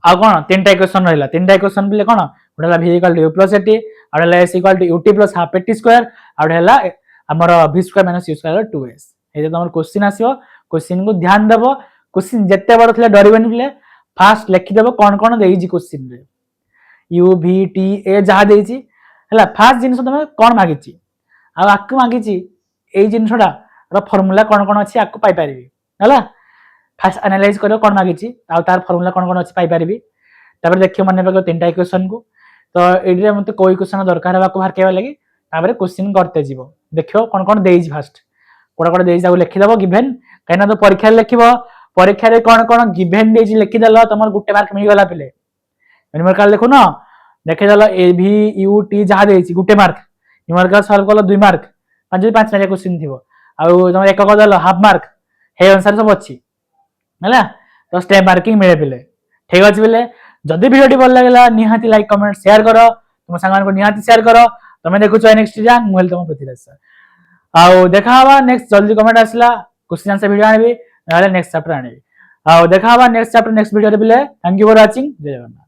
आ कोन तीनटा इक्वेशन रहला तीनटा इक्वेशन बेले कोन गोटे v equal to u plus at आउटे s equal to ut plus half at square आउटे हला हमर v square minus u square 2s एते तमर क्वेश्चन आसीबो क्वेश्चन को ध्यान देबो क्वेश्चन जत्ते बड़ थले डरिबेनी प्ले फास्ट लिखि देबो कोन कोन देइजी क्वेश्चन रे u v t a जहा देइजी हला फास्ट जिंस तमे कोन मागिची आ आकु मागिची एई जिंसडा रो फार्मूला कोन कोन अछि आकु पाई परिबी हला फास्ट एनालाइज करो कोन मागिची आ तार फार्मूला कोन कोन अछि पाई परिबी तापर देखियो माने पको तीनटा इक्वेशन को तो एडिरे मते कोई क्वेश्चन दरकार बा को बाहर केबा लागि तापर क्वेश्चन करते जीवो देखियो कोन कोन देइज फास्ट कोडा कोडा देइज आउ लिखि दबो गिवन काइना तो परीक्षा लिखिबो परीक्षा रे कोन कोन गिवन देइज लिखि देलो तमर गुटे मार्क मिल गला पिले न्यूमेरिकल देखो ना देखि देलो ए v u t जहा देइची गुटे मार्क न्यूमेरिकल सॉल्व कलो 2 मार्क पांच पांच ना क्वेश्चन थिबो आउ तमर एक को देलो हाफ मार्क हे अनुसार सब अछि हला तो स्टेप मार्किंग मिले पिले ठीक अछि पिले जदि वीडियो भल लागला निहाती लाइक कमेंट शेयर करो तुम संग को निहाती शेयर करो तमे देखु छ नेक्स्ट जान मोबाइल तुम पृथ्वीराज आउ देखा हवा नेक्स्ट जल्दी कमेंट आसला क्वेश्चन आंसर वीडियो आनिबी नाले नेक्स्ट चैप्टर आनिबी आउ देखा हवा नेक्स्ट चैप्टर नेक्स्ट वीडियो रे बिले थैंक यू फॉर वाचिंग जय जगन्नाथ।